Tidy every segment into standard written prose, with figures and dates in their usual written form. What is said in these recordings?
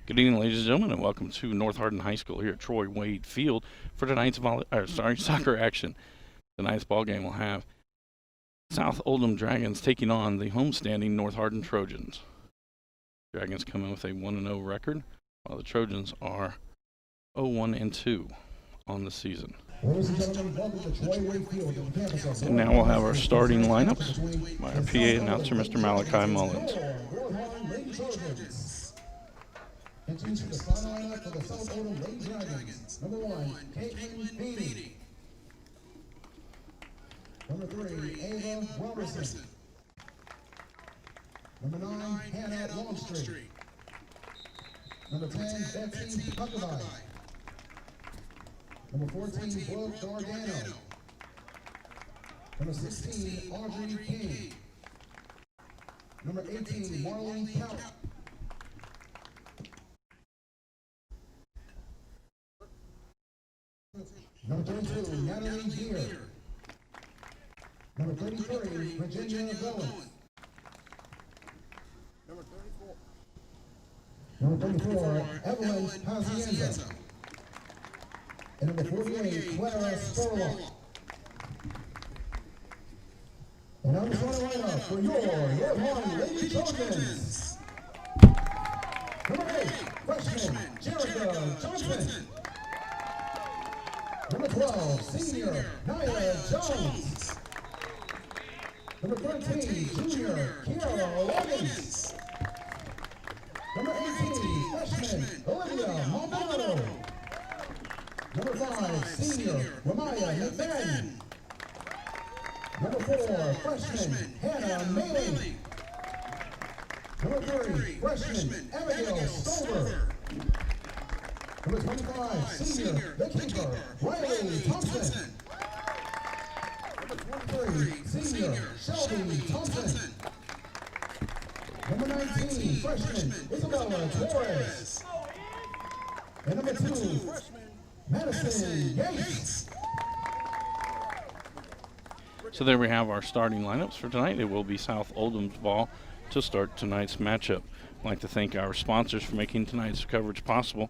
Good evening, ladies and gentlemen, and welcome to North Hardin High School here at Troy Wade Field for tonight's soccer action. Tonight's ball game will have South Oldham Dragons taking on the homestanding North Hardin Trojans. Dragons come in with a 1-0 record, while the Trojans are 0-1-2 on the season. And now we'll have our starting lineups by our PA announcer, Mr. Malachi Mullins. Into the starting lineup for the South Oldham Lady Dragons. Number 1, Caitlin Beatty. Number 3, Ava Robertson. Number 9, Hannah Longstreet. Number 10, Betsy Huckabee. Number 14, Brooke Dardano. Number 16, Audrey King. Number 18, Marlene Powell. Number 32, Natalie Gear. Number 33, Virginia Bowen. Number 34, Evelyn Pazienza. And number 48, Clara Spurlock. And now the starting lineup for your North Hardin Lady Trojans. Number 8, freshman Jerica Johnson. Number 12, senior Nia Jones. Number 13, junior Kiara Loggins. Number 18, freshman Olivia Maldonado. Number 5, senior Ramaya McMahon. Number 4, freshman Hannah Maley. Number 3, freshman Abigail Stolber. Number 25, senior, the keeper, Riley Thompson. Number 23, senior, Shelby Thompson. Number 19, freshman, Isabella Torres. And number 2, freshman, Madison Yates. So there we have our starting lineups for tonight. It will be South Oldham's ball to start tonight's matchup. I'd like to thank our sponsors for making tonight's coverage possible.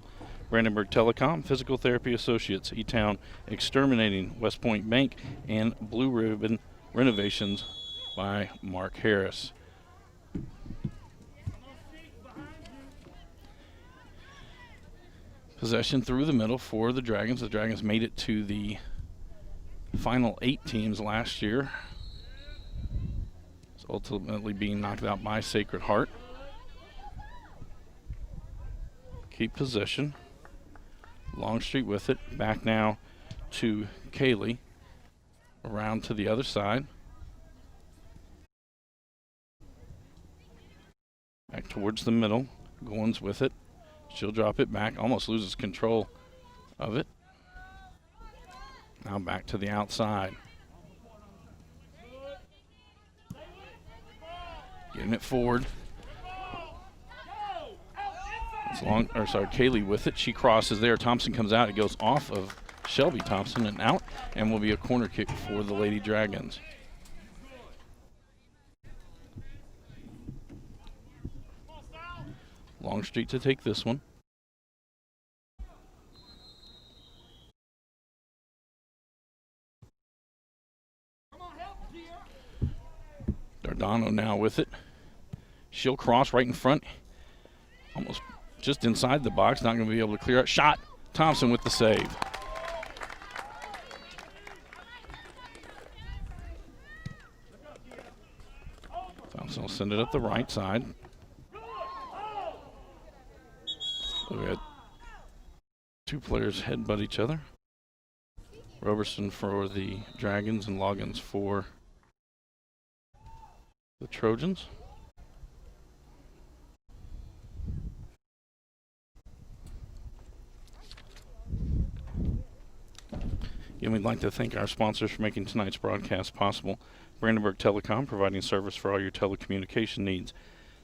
Brandenburg Telecom, Physical Therapy Associates, E-Town Exterminating, West Point Bank, and Blue Ribbon Renovations by Mark Harris. Possession through the middle for the Dragons. The Dragons made it to the final 8 teams last year. It's ultimately being knocked out by Sacred Heart. Keep possession. Longstreet with it. Back now to Kaylee. Around to the other side. Back towards the middle. Goins with it. She'll drop it back. Almost loses control of it. Now back to the outside. Getting it forward. It's Kaylee with it. She crosses there. Thompson comes out. It goes off of Shelby Thompson and out, and will be a corner kick for the Lady Dragons. Longstreet to take this one. Dardano now with it. She'll cross right in front. Almost just inside the box. Not going to be able to clear it. Shot. Thompson with the save. Thompson will send it up the right side. We had 2 players headbutt each other. Roberson for the Dragons and Loggins for the Trojans. Again, we'd like to thank our sponsors for making tonight's broadcast possible. Brandenburg Telecom, providing service for all your telecommunication needs.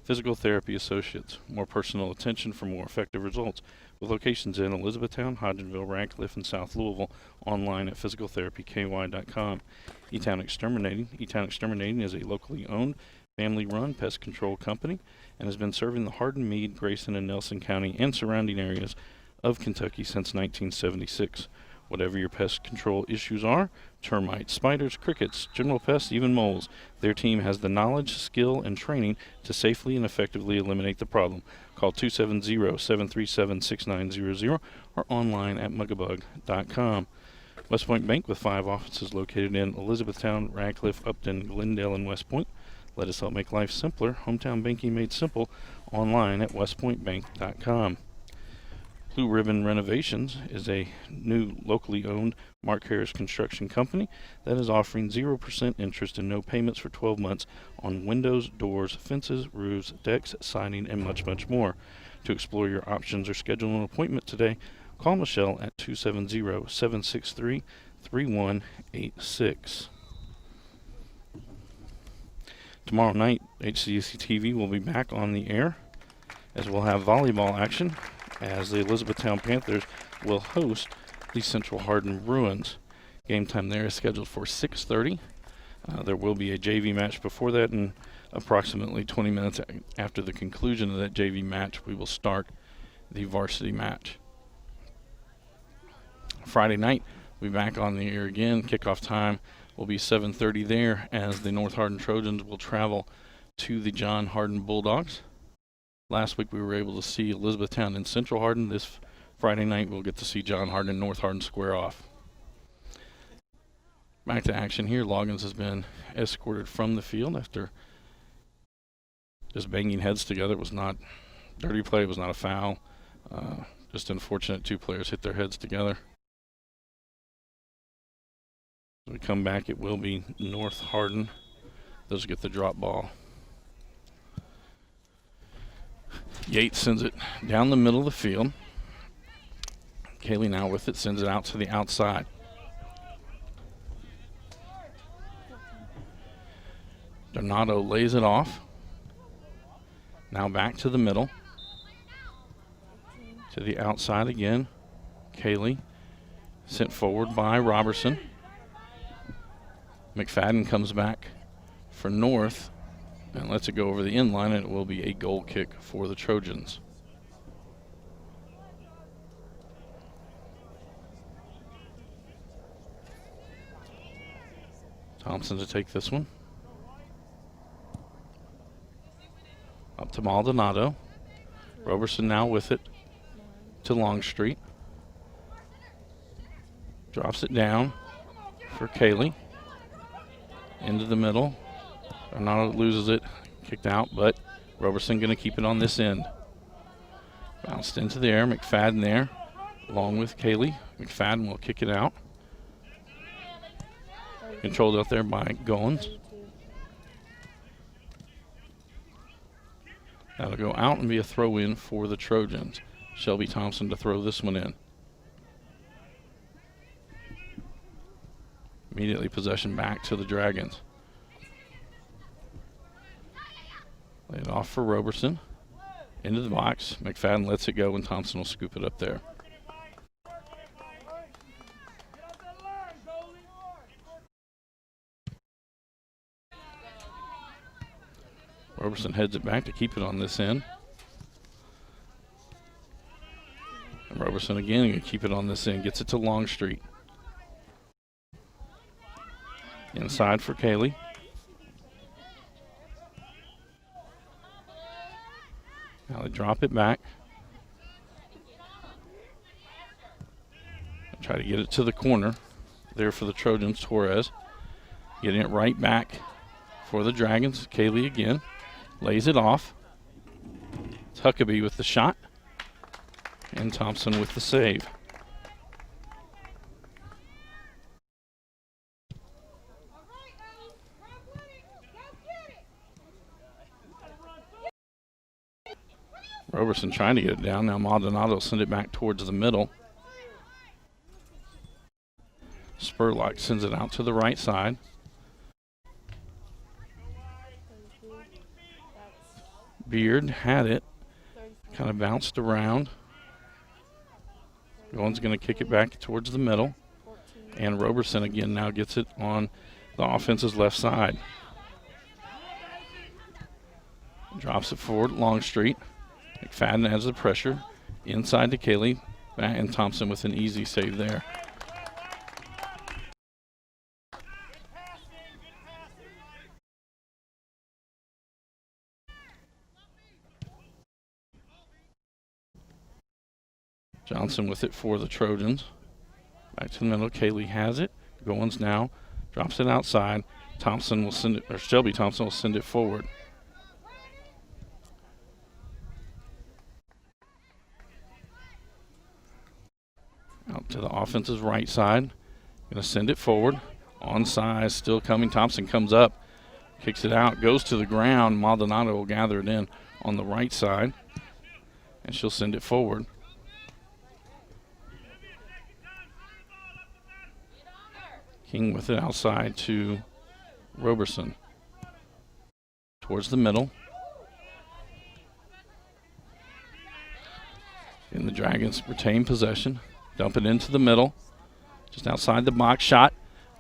Physical Therapy Associates, more personal attention for more effective results. With locations in Elizabethtown, Hodgenville, Radcliffe, and South Louisville. Online at physicaltherapyky.com. E-Town Exterminating. E-Town Exterminating is a locally owned, family-run pest control company and has been serving the Hardin, Meade, Grayson, and Nelson County and surrounding areas of Kentucky since 1976. Whatever your pest control issues are, termites, spiders, crickets, general pests, even moles, their team has the knowledge, skill, and training to safely and effectively eliminate the problem. Call 270-737-6900 or online at mugabug.com. West Point Bank, with 5 offices located in Elizabethtown, Radcliffe, Upton, Glendale, and West Point. Let us help make life simpler. Hometown banking made simple. Online at westpointbank.com. Blue Ribbon Renovations is a new locally owned Mark Harris construction company that is offering 0% interest and no payments for 12 months on windows, doors, fences, roofs, decks, siding, and much, much more. To explore your options or schedule an appointment today, call Michelle at 270-763-3186. Tomorrow night, HCEC-TV will be back on the air as we'll have volleyball action, as the Elizabethtown Panthers will host the Central Hardin Bruins. Game time there is scheduled for 6:30. There will be a JV match before that, and approximately 20 minutes after the conclusion of that JV match, we will start the varsity match. Friday night, we'll be back on the air again. Kickoff time will be 7:30 there, as the North Hardin Trojans will travel to the John Hardin Bulldogs. Last week we were able to see Elizabethtown and Central Hardin. This Friday night we'll get to see John Hardin and North Hardin square off. Back to action here. Loggins has been escorted from the field after just banging heads together. It was not dirty play. It was not a foul. Just unfortunate, 2 players hit their heads together. As we come back, it will be North Hardin. Those get the drop ball. Yates sends it down the middle of the field. Kaylee now with it, sends it out to the outside. Donato lays it off. Now back to the middle. To the outside again. Kaylee sent forward by Robertson. McFadden comes back for North and lets it go over the end line, and it will be a goal kick for the Trojans. Thompson to take this one. Up to Maldonado. Roberson now with it to Longstreet. Drops it down for Kaylee. Into the middle. Donato loses it, kicked out, but Roberson going to keep it on this end. Bounced into the air, McFadden there, along with Kaylee. McFadden will kick it out. Controlled out there by Goins. That'll go out and be a throw-in for the Trojans. Shelby Thompson to throw this one in. Immediately possession back to the Dragons. Lay it off for Roberson. Into the box. McFadden lets it go, and Thompson will scoop it up there. Roberson heads it back to keep it on this end. And Roberson again going to keep it on this end. Gets it to Longstreet. Inside for Kaylee. Now they drop it back. Try to get it to the corner there for the Trojans. Torres getting it right back for the Dragons. Kaylee again. Lays it off. It's Huckabee with the shot. And Thompson with the save. Roberson trying to get it down. Now Maldonado send it back towards the middle. Spurlock sends it out to the right side. Beard had it. Kind of bounced around. Goins going to kick it back towards the middle. And Roberson again now gets it on the offense's left side. Drops it forward, Longstreet. McFadden adds the pressure. Inside to Kaylee. And Thompson with an easy save there. Johnson with it for the Trojans. Back to the middle. Kaylee has it. Goins now. Drops it outside. Thompson will send it, or Shelby Thompson will send it forward. Out to the offense's right side. Going to send it forward. Onside, still coming. Thompson comes up. Kicks it out. Goes to the ground. Maldonado will gather it in on the right side. And she'll send it forward. King with it outside to Roberson. Towards the middle. And the Dragons retain possession. Dump it into the middle. Just outside the box. Shot.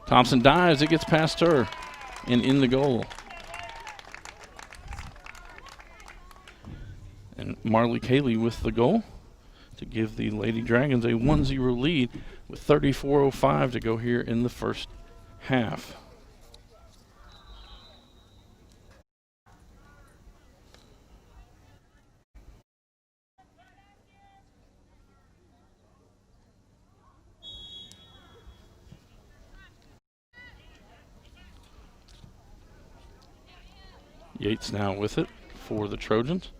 Thompson dives. It gets past her. And in the goal. And Marley Kaylee with the goal to give the Lady Dragons a 1-0 lead with 34:05 to go here in the first half. Yates now with it for the Trojans.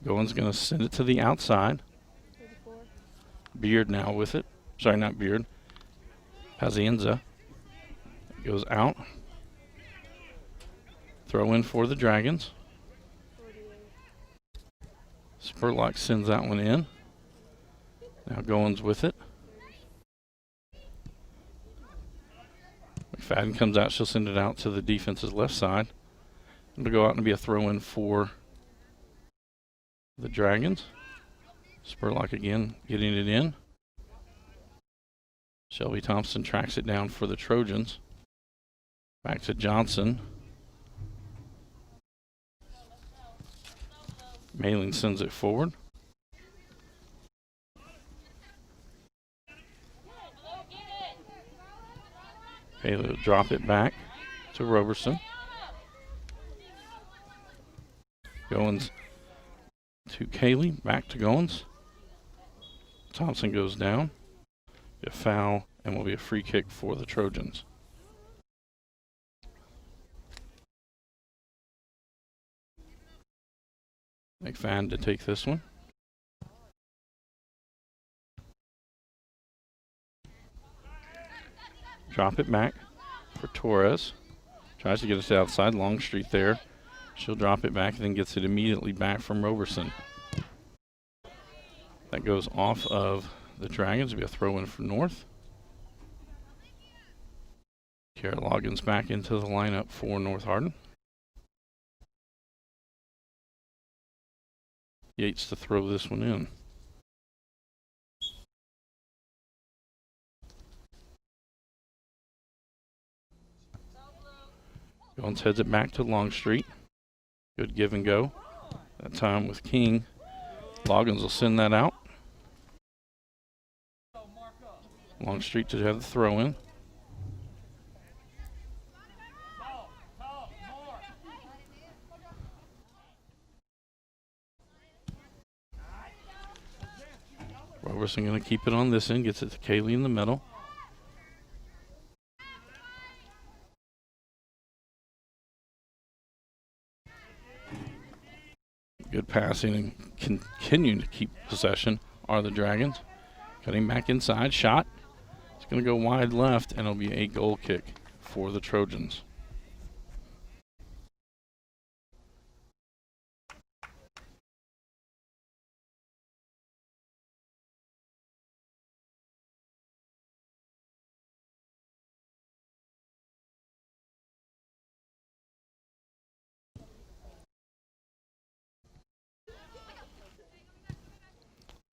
Goins going to send it to the outside. Beard now with it. Sorry, not Beard. Pazienza. Goes out. Throw in for the Dragons. Spurlock sends that one in. Now Goins with it. McFadden comes out. She'll send it out to the defense's left side. It'll go out and be a throw-in for the Dragons. Spurlock again getting it in. Shelby Thompson tracks it down for the Trojans. Back to Johnson. Mailing sends it forward. Bailey will drop it back to Roberson. Goins to Kaylee, back to Goins. Thompson goes down. A foul, and will be a free kick for the Trojans. McFadden to take this one. Drop it back for Torres. Tries to get us outside. Longstreet there. She'll drop it back and then gets it immediately back from Roberson. That goes off of the Dragons. It'll be a throw in for North. Kara Loggins back into the lineup for North Hardin. Yates to throw this one in. Jones heads it back to Longstreet. Good give and go. That time with King. Loggins will send that out. Longstreet to have the throw in. Roberson going to keep it on this end. Gets it to Kaylee in the middle. Good passing and continuing to keep possession are the Dragons. Cutting back inside. Shot. It's going to go wide left, and it'll be a goal kick for the Trojans.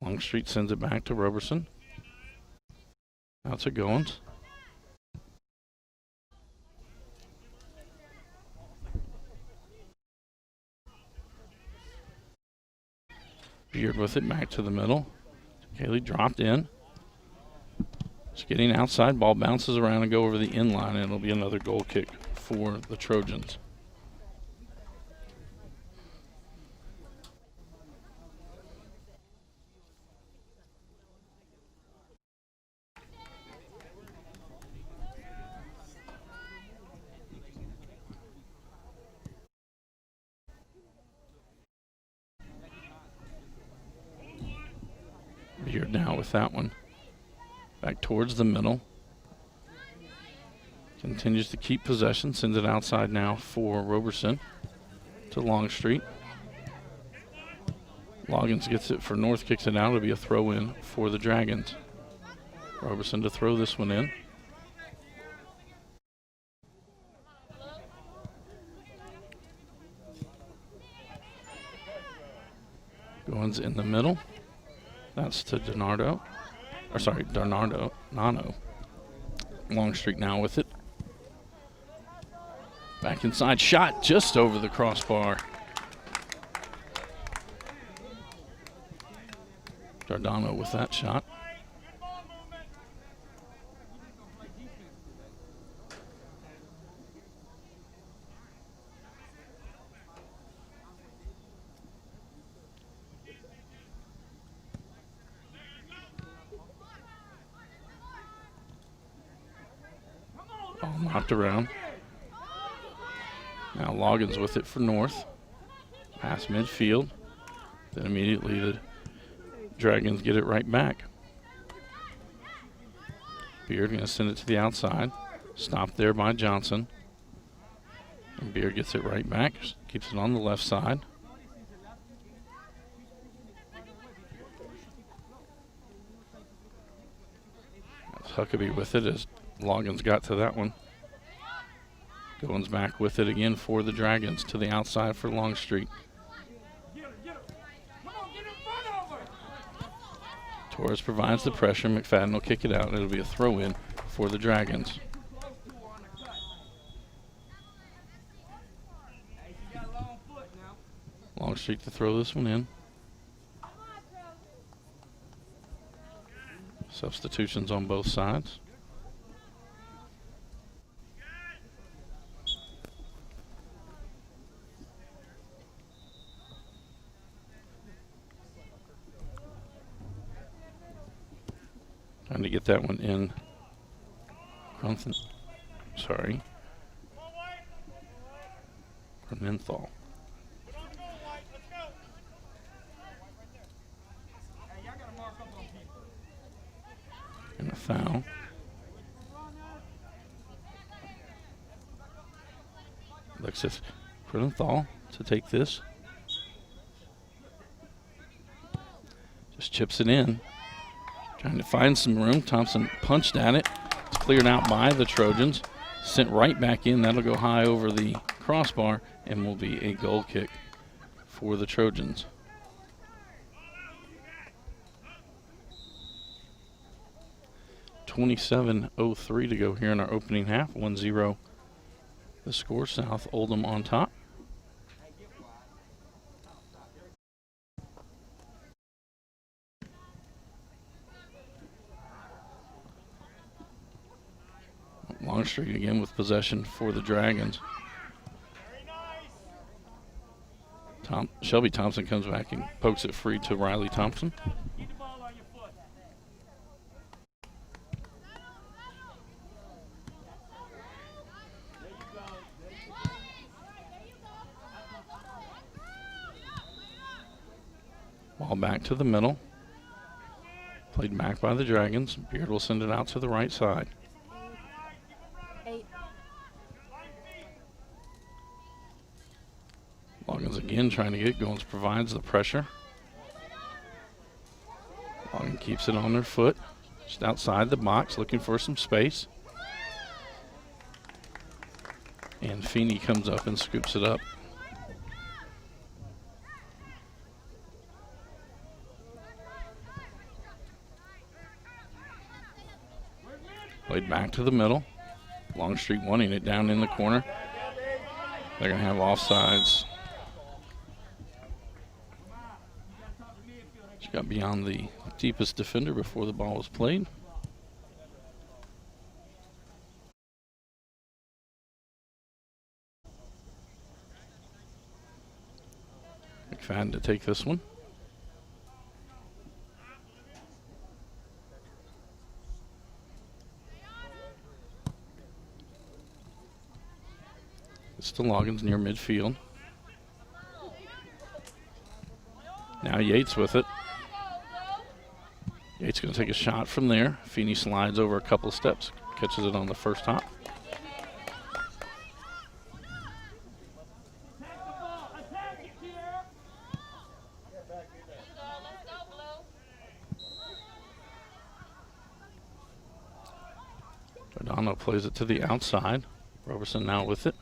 Longstreet sends it back to Roberson. Out to Goins. Beard with it back to the middle. Kaylee dropped in. Just getting outside. Ball bounces around and go over the inline, and it'll be another goal kick for the Trojans. Beard now with that one. Back towards the middle. Continues to keep possession. Sends it outside now for Roberson to Longstreet. Loggins gets it for North, kicks it out. It'll be a throw in for the Dragons. Roberson to throw this one in. Goins in the middle. That's to Nano. Longstreet now with it. Back inside, shot just over the crossbar. Giordano with that shot. Ball knocked around. Now Loggins with it for North. Pass midfield. Then immediately the Dragons get it right back. Beard going to send it to the outside. Stopped there by Johnson. And Beard gets it right back. Keeps it on the left side. That's Huckabee with it as Loggins got to that one. Goins back with it again for the Dragons to the outside for Longstreet. Torres provides the pressure. McFadden will kick it out, and it'll be a throw-in for the Dragons. Longstreet to throw this one in. Substitutions on both sides. Trying to get that one in. Grunenthal. And a foul. Alexis Grunenthal to take this. Just chips it in. Trying to find some room. Thompson punched at it. It's cleared out by the Trojans. Sent right back in. That'll go high over the crossbar and will be a goal kick for the Trojans. .27:03 to go here in our opening half. 1-0 the score. South Oldham on top. Longstreet again with possession for the Dragons. Shelby Thompson comes back and pokes it free to Riley Thompson. Ball back to the middle. Played back by the Dragons. Beard will send it out to the right side. Loggins again trying to get it. Goins provides the pressure. Loggins keeps it on their foot. Just outside the box looking for some space. And Feeney comes up and scoops it up. Played back to the middle. Longstreet wanting it down in the corner. They're going to have offsides. Got beyond the deepest defender before the ball was played. McFadden to take this one. It's to Loggins near midfield. Now Yates with it. Yates going to take a shot from there. Feeney slides over a couple steps, catches it on the first hop. Giordano plays it to the outside. Roberson now with it.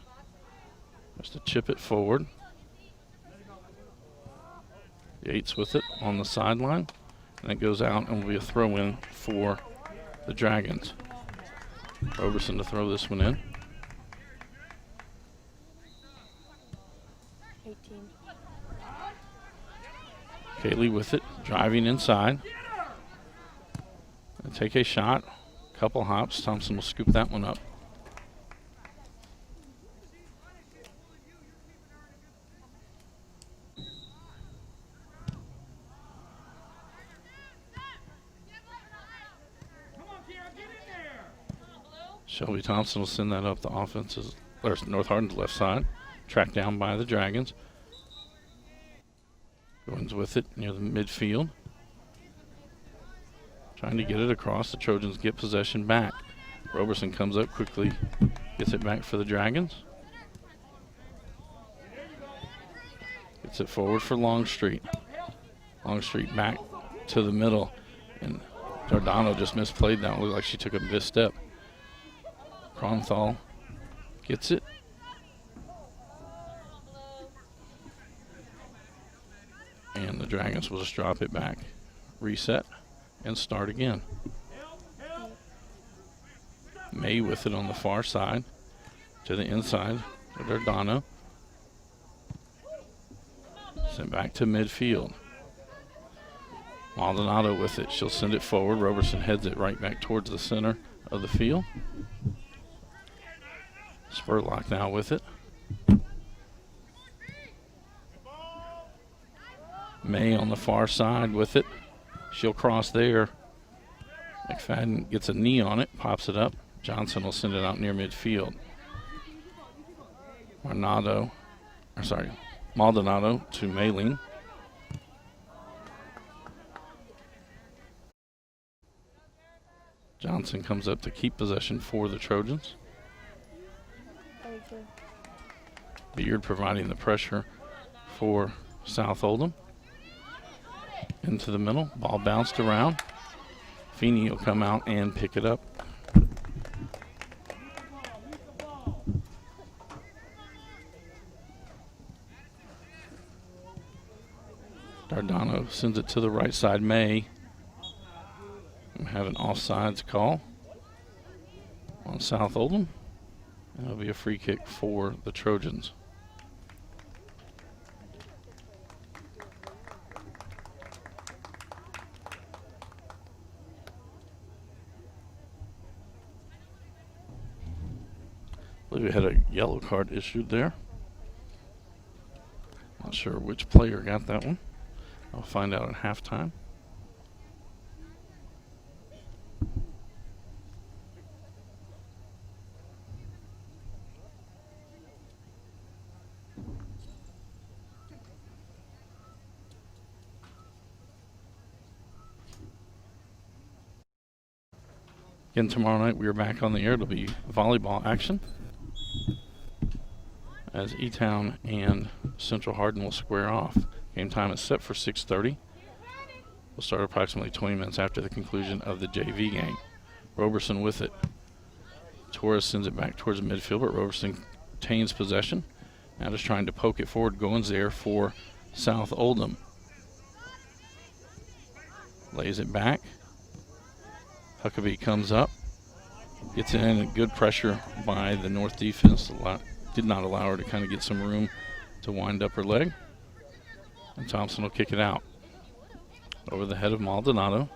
Just to chip it forward. Yates with it on the sideline. And it goes out and will be a throw-in for the Dragons. Roberson to throw this one in. 18. Kaylee with it, driving inside. And take a shot. Couple hops. Thompson will scoop that one up. Shelby Thompson will send that up the offense's, or North Hardin's left side. Tracked down by the Dragons. Goins with it near the midfield. Trying to get it across. The Trojans get possession back. Roberson comes up quickly, gets it back for the Dragons. Gets it forward for Longstreet. Longstreet back to the middle. And Giordano just misplayed that one. Looked like she took a misstep. Kronthal gets it. And the Dragons will just drop it back. Reset and start again. May with it on the far side. To the inside to Giordano. Sent back to midfield. Maldonado with it. She'll send it forward. Roberson heads it right back towards the center of the field. Spurlock now with it. May on the far side with it. She'll cross there. McFadden gets a knee on it, pops it up. Johnson will send it out near midfield. Maldonado to Mayling. Johnson comes up to keep possession for the Trojans. Beard providing the pressure for South Oldham. Into the middle, ball bounced around. Feeney will come out and pick it up. Giordano sends it to the right side. May we have an offsides call on South Oldham. And it'll be a free kick for the Trojans. I believe we had a yellow card issued there. Not sure which player got that one. I'll find out at halftime. Again, tomorrow night we are back on the air. It'll be volleyball action as E-Town and Central Hardin will square off. Game time is set for 6:30. We'll start approximately 20 minutes after the conclusion of the JV game. Roberson with it. Torres sends it back towards the midfield, but Roberson retains possession. Now just trying to poke it forward. Goins there for South Oldham. Lays it back. Huckabee comes up, gets in, and good pressure by the North defense. Did not allow her to kind of get some room to wind up her leg. And Thompson will kick it out. Over the head of Maldonado.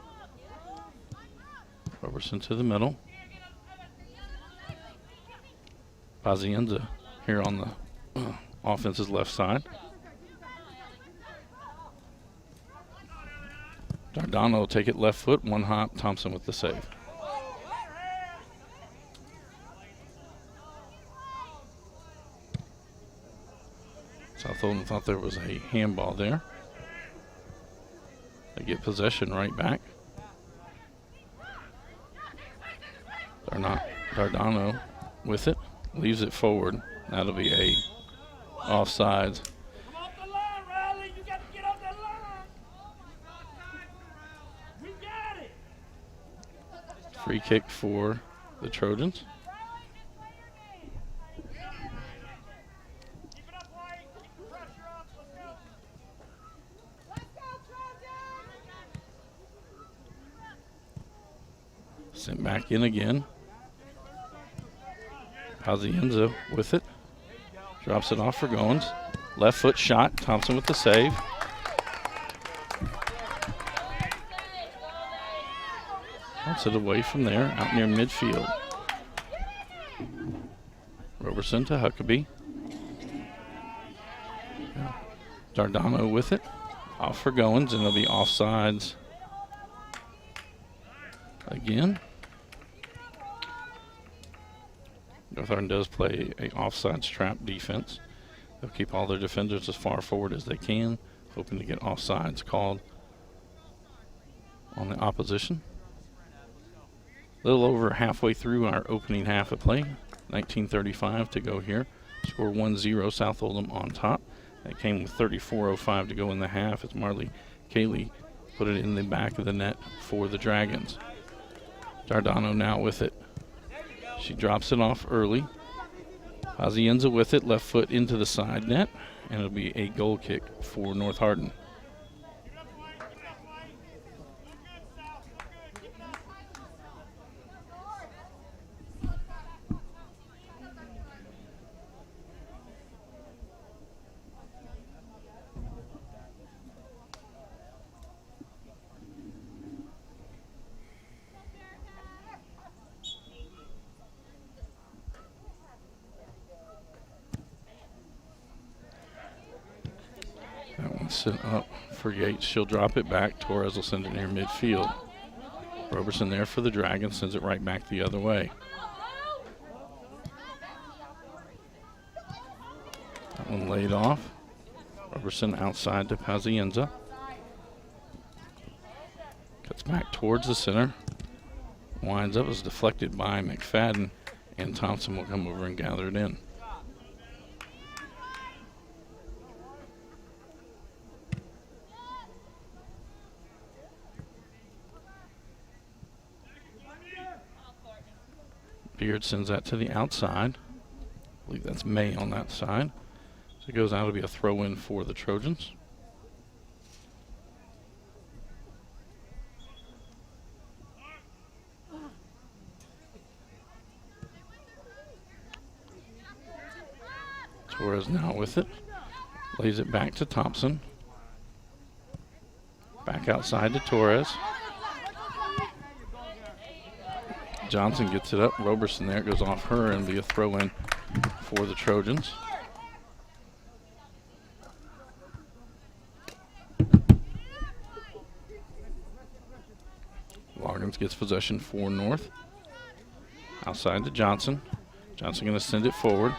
Roberson to the middle. Pazienza here on the offense's left side. Dardano will take it left foot, one hop. Thompson with the save. South Oldham thought there was a handball there. They get possession right back. Dardano with it, leaves it forward. That'll be a offsides. Free kick for the Trojans. Sent back in again. Pazienza with it. Drops it off for Goins. Left foot shot. Thompson with the save. Puts it away from there, out near midfield. Roberson to Huckabee. Dardano with it. Off for Goins, and it'll be offsides again. North Hardin does play a offsides trap defense. They'll keep all their defenders as far forward as they can, hoping to get offsides called on the opposition. A little over halfway through our opening half of play. 19:35 to go here. Score 1-0, South Oldham on top. That came with 34:05 to go in the half as Marley Cayley put it in the back of the net for the Dragons. Dardano now with it. She drops it off early. Pazienza with it, left foot into the side net, and it'll be a goal kick for North Hardin. That one's sent up for Yates. She'll drop it back. Torres will send it near midfield. Roberson there for the Dragons, sends it right back the other way. That one laid off. Roberson outside to Pazienza. Cuts back towards the center. Winds up, is deflected by McFadden, and Thompson will come over and gather it in. Beard sends that to the outside. I believe that's May on that side. So it goes out to be a throw-in for the Trojans. Torres now with it. Lays it back to Thompson. Back outside to Torres. Johnson gets it up. Roberson there. It goes off her and be a throw-in for the Trojans. Loggins gets possession for North. Outside to Johnson. Johnson going to send it forward.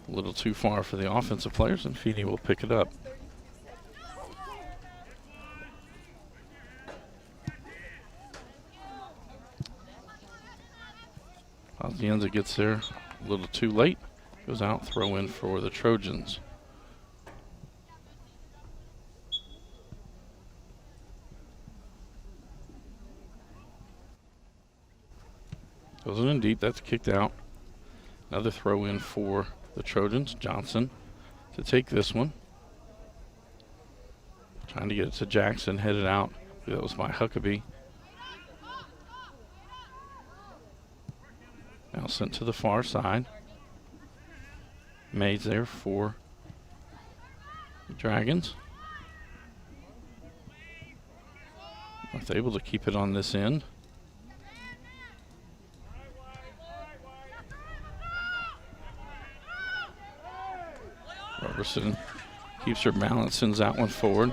A little too far for the offensive players, and Feeney will pick it up. Pazienza gets there a little too late. Goes out, throw in for the Trojans. Goes in deep, that's kicked out. Another throw in for the Trojans. Johnson to take this one. Trying to get it to Jackson, headed out. That was by Huckabee. Now sent to the far side. May's there for the Dragons. North able to keep it on this end. Roberson keeps her balance, sends that one forward.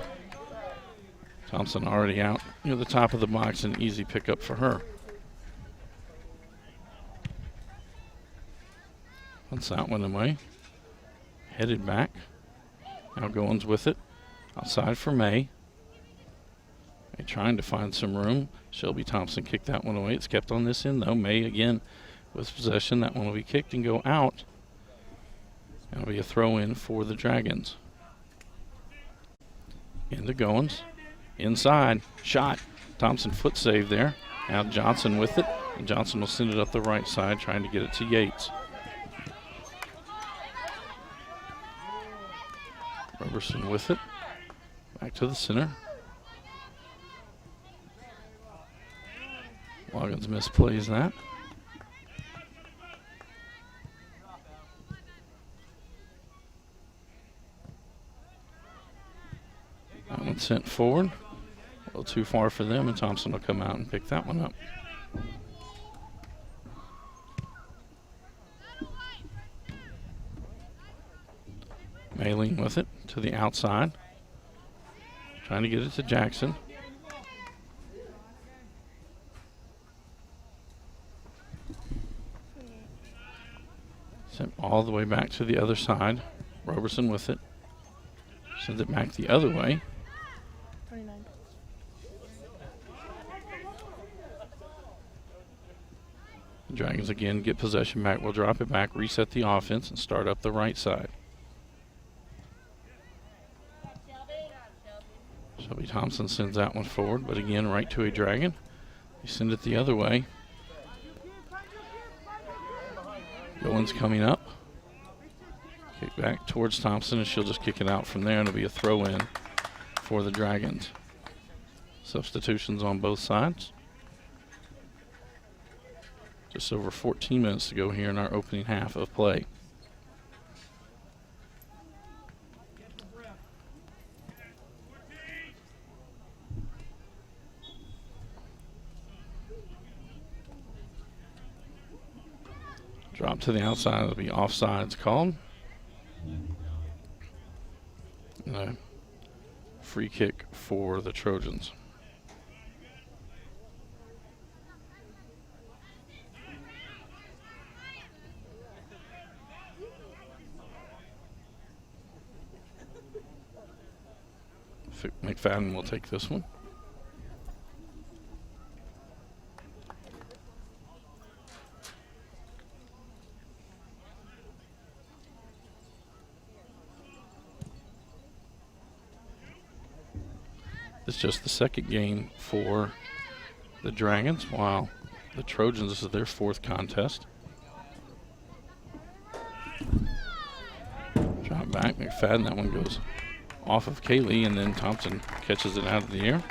Thompson already out near the top of the box, an easy pickup for her. Once that one away. Headed back. Now Goins with it. Outside for May. May trying to find some room. Shelby Thompson kicked that one away. It's kept on this end though. May again with possession. That one will be kicked and go out. That'll be a throw in for the Dragons. Into Goins. Inside. Shot. Thompson foot save there. Now Johnson with it. And Johnson will send it up the right side, trying to get it to Yates. Roberson with it. Back to the center. Loggins misplays that. That one sent forward. A little too far for them, and Thompson will come out and pick that one up. Mayling with it to the outside. Trying to get it to Jackson. Sent all the way back to the other side. Roberson with it. Sends it back the other way. 29. The Dragons again get possession back. We'll drop it back, reset the offense, and start up the right side. Shelby Thompson sends that one forward, but again right to a Dragon. You send it the other way. Goins coming up. Kick back towards Thompson, and she'll just kick it out from there, and it'll be a throw in for the Dragons. Substitutions on both sides. Just over 14 minutes to go here in our opening half of play. Drop to the outside, it'll be offsides called. And a free kick for the Trojans. McFadden will take this one. It's just the second game for the Dragons, while the Trojans, this is their fourth contest. Drop back, McFadden, that one goes off of Kaylee, and then Thompson catches it out of the air.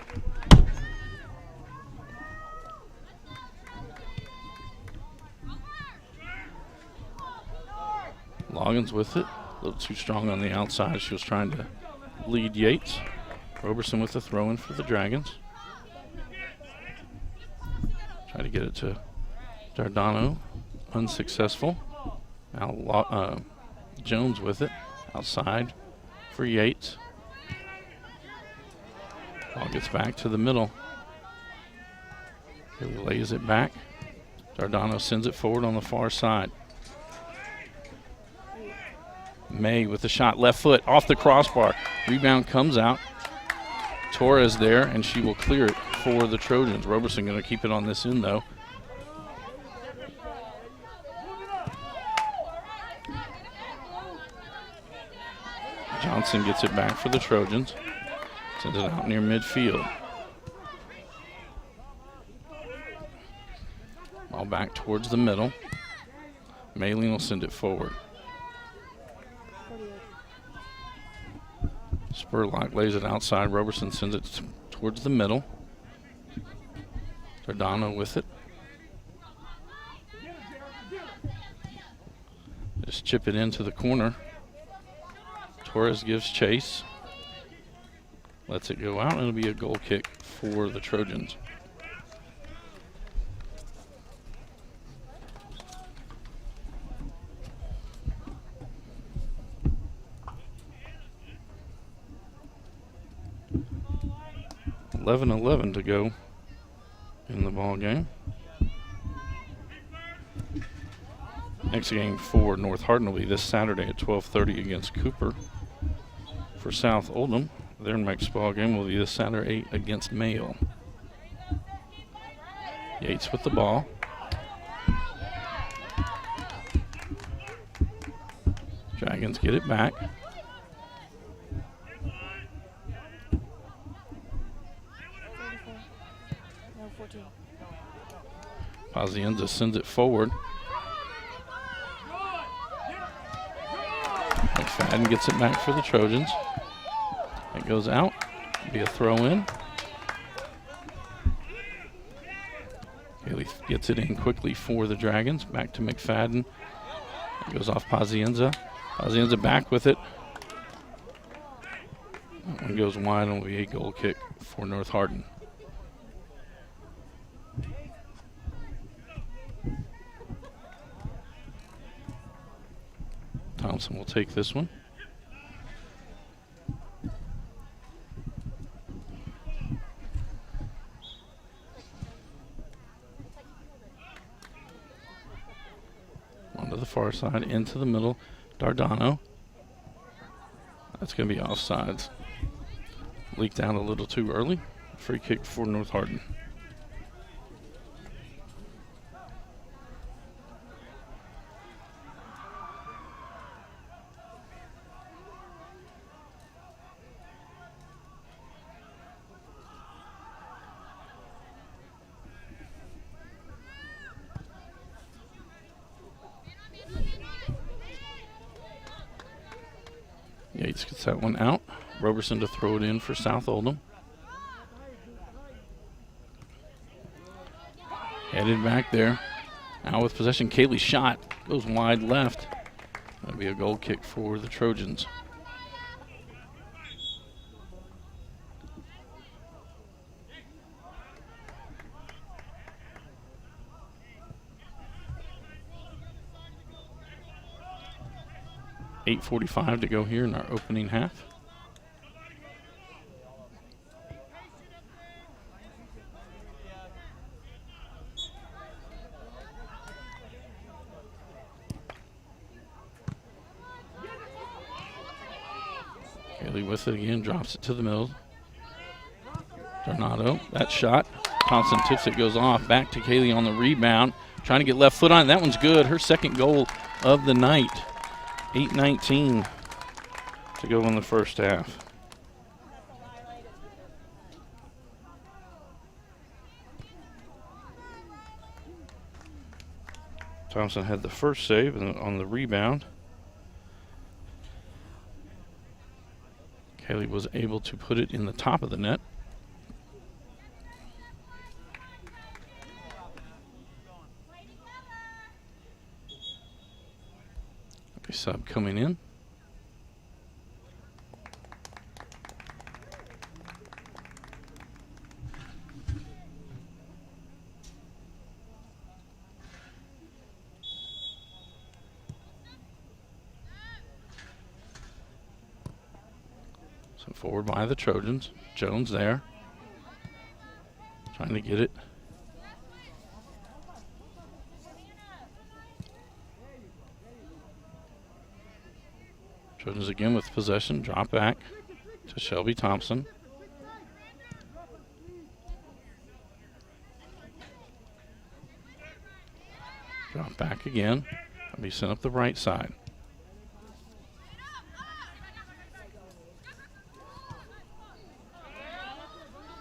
Loggins with it, a little too strong on the outside. She was trying to lead Yates. Roberson with the throw-in for the Dragons. Try to get it to Giordano. Unsuccessful. Now Jones with it. Outside for Yates. Ball gets back to the middle. He lays it back. Giordano sends it forward on the far side. May with the shot, left foot off the crossbar. Rebound comes out. Torres there, and she will clear it for the Trojans. Roberson going to keep it on this end, though. Johnson gets it back for the Trojans. Sends it out near midfield. Ball back towards the middle. Mayling will send it forward. Spurlock lays it outside. Roberson sends it towards the middle. Giordano with it. Just chip it into the corner. Torres gives chase. Lets it go out, and it'll be a goal kick for the Trojans. .11 to go in the ball game. Next game for North Hardin will be this Saturday at 12:30 against Cooper. For South Oldham, their next ball game will be this Saturday against Mayo. Yates with the ball. Dragons get it back. Pazienza sends it forward. McFadden gets it back for the Trojans. It goes out. Be a throw in. Haley gets it in quickly for the Dragons. Back to McFadden. It goes off Pazienza. Pazienza back with it. That one goes wide and will be a goal kick for North Hardin. Thompson will take this one. Onto the far side, into the middle. Dardano. That's going to be offsides. Leaked out a little too early. Free kick for North Hardin. Yates gets that one out. Roberson to throw it in for South Oldham. Headed back there. Now with possession, Kaylee's shot goes wide left. That'll be a goal kick for the Trojans. .8:45 to go here in our opening half. Kaylee with it again, drops it to the middle. Tornado, that shot. Thompson tips it, goes off. Back to Kaylee on the rebound. Trying to get left foot on it. That one's good. Her second goal of the night. 8:19 to go in the first half. Thompson had the first save on the rebound. Kaylee was able to put it in the top of the net. A sub coming in. So forward by the Trojans. Jones there. Trying to get it. Trojans again with possession. Drop back to Shelby Thompson. Drop back again. I'll be sent up the right side.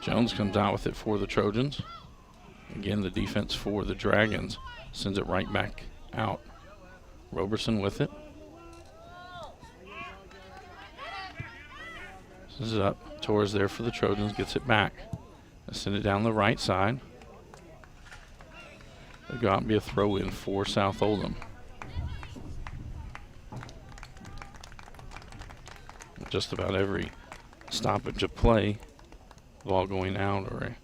Jones comes out with it for the Trojans. Again, the defense for the Dragons sends it right back out. Roberson with it. This is up. Torres there for the Trojans. Gets it back. They send it down the right side. They've got to be a throw in for South Oldham. Just about every stoppage of play, ball going out, or a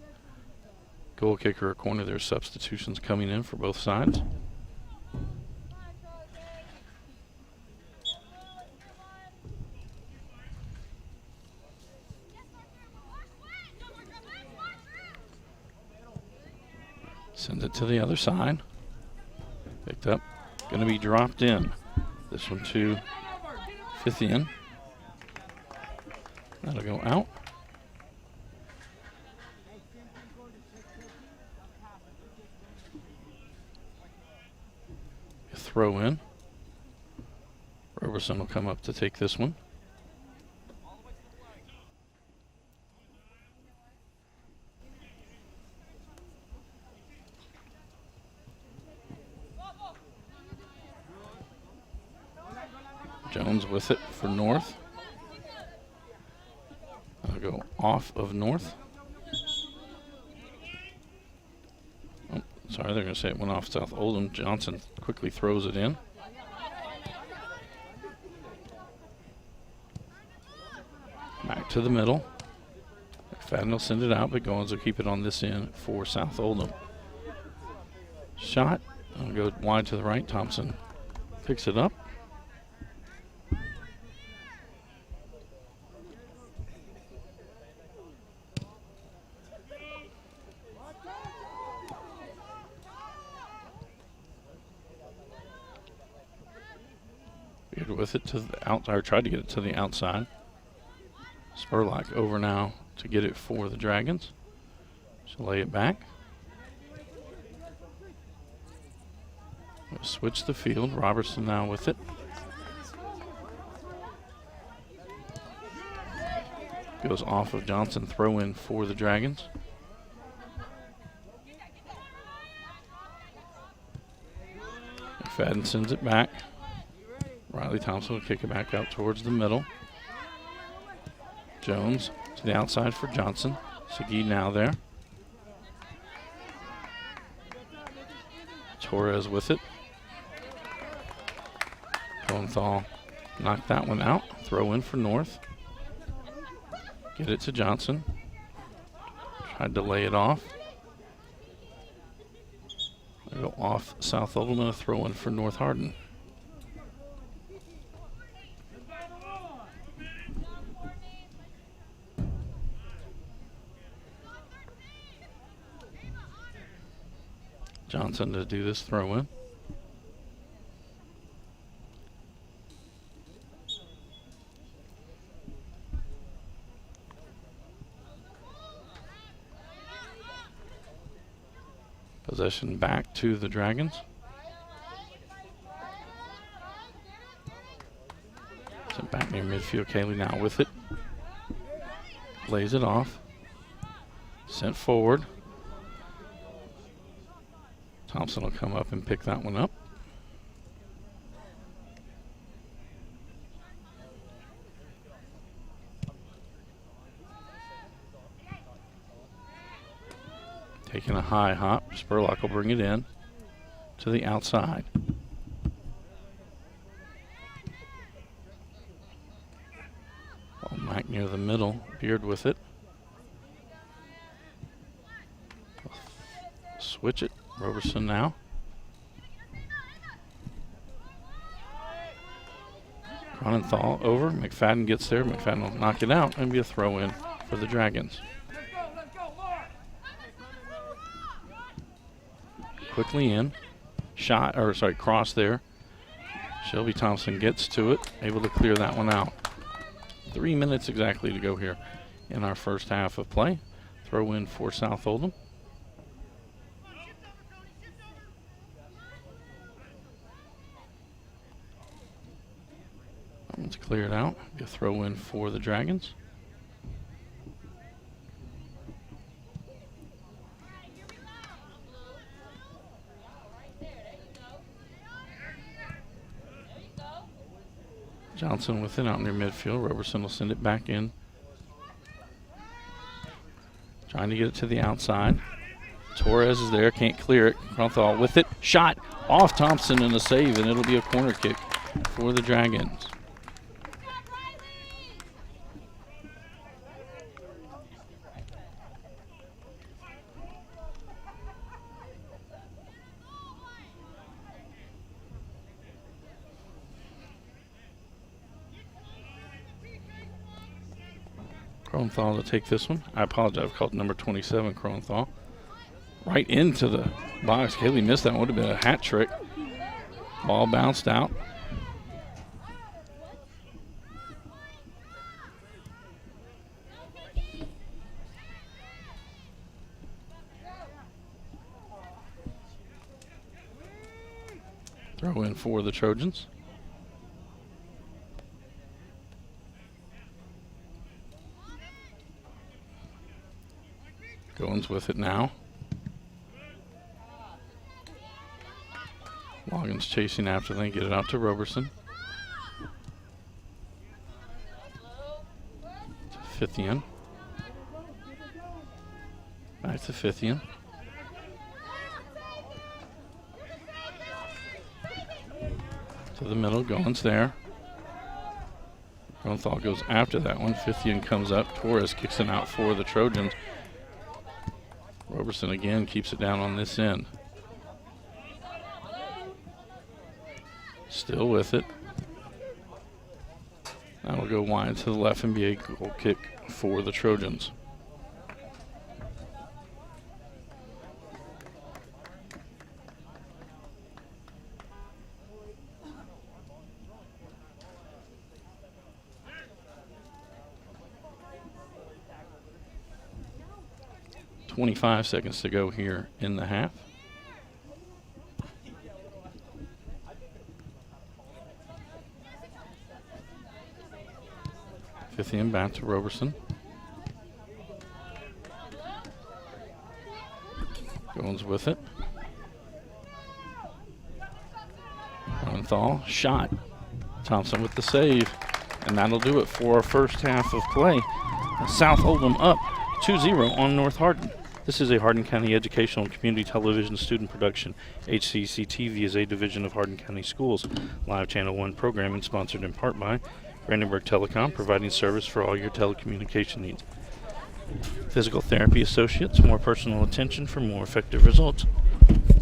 goal kick or a corner. There's substitutions coming in for both sides. Sends it to the other side. Picked up. Going to be dropped in. This one to Fithian. That'll go out. A throw in. Roberson will come up to take this one. Jones with it for North. I'll go off of North. Oh, sorry, they're going to say it went off South Oldham. Johnson quickly throws it in. Back to the middle. McFadden will send it out, but Goins will keep it on this end for South Oldham. Shot. I'll go wide to the right. Thompson picks it up. With it to the outside, or tried to get it to the outside. Spurlock over now to get it for the Dragons. She'll lay it back. We'll switch the field. Robertson now with it. Goes off of Johnson. Throw in for the Dragons. McFadden sends it back. Riley Thompson will kick it back out towards the middle. Jones to the outside for Johnson. Segui now there. Torres with it. Cohenthal knocked that one out. Throw in for North. Get it to Johnson. Tried to lay it off. They go off South Oldham and a throw in for North Hardin. Johnson to do this throw in. Possession back to the Dragons. Sent back near midfield. Kaylee now with it. Lays it off. Sent forward. Thompson will come up and pick that one up. Taking a high hop. Spurlock will bring it in to the outside. Ball back near the middle. Beard with it. Switch it. Roberson now. Cronenthal over. McFadden gets there. McFadden will knock it out and be a throw in for the Dragons. Quickly in. Cross there. Shelby Thompson gets to it. Able to clear that one out. 3 minutes exactly to go here in our first half of play. Throw in for South Oldham. It's cleared out. Be a throw in for the Dragons. Johnson with it out near midfield. Roberson will send it back in. Trying to get it to the outside. Torres is there, can't clear it. Cronthal with it. Shot off Thompson and a save, and it'll be a corner kick for the Dragons. Kronthal to take this one. I apologize, I've called number 27 Kronthal. Right into the box. Kaylee missed that. Would have been a hat trick. Ball bounced out. Throw in for the Trojans. Goins with it now. Logan's chasing after them. Get it out to Roberson. To Fithian. Back to Fithian. To the middle, Goins there. Kronthal goes after that one. Fithian comes up. Torres kicks it out for the Trojans. Roberson again keeps it down on this end. Still with it. That'll go wide to the left and be a goal kick for the Trojans. .25 seconds to go here in the half. Fithian back to Roberson. Goins with it. Kronthal, shot. Thompson with the save. And that'll do it for our first half of play. South Oldham up 2-0 on North Hardin. This is a Hardin County Educational and Community Television student production. HCEC-TV is a division of Hardin County Schools. Live Channel 1 programming sponsored in part by Brandenburg Telecom, providing service for all your telecommunication needs. Physical Therapy Associates, more personal attention for more effective results.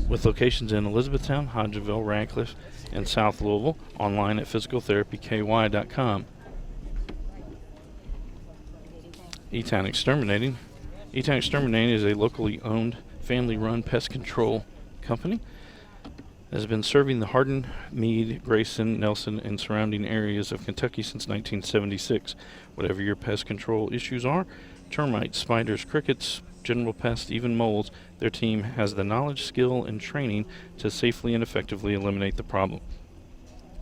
With locations in Elizabethtown, Hodgeville, Radcliffe, and South Louisville, online at physicaltherapyky.com. E-Town Exterminating. E-Town Exterminating is a locally owned, family-run pest control company that has been serving the Hardin, Meade, Grayson, Nelson, and surrounding areas of Kentucky since 1976. Whatever your pest control issues are, termites, spiders, crickets, general pests, even moles, their team has the knowledge, skill, and training to safely and effectively eliminate the problem.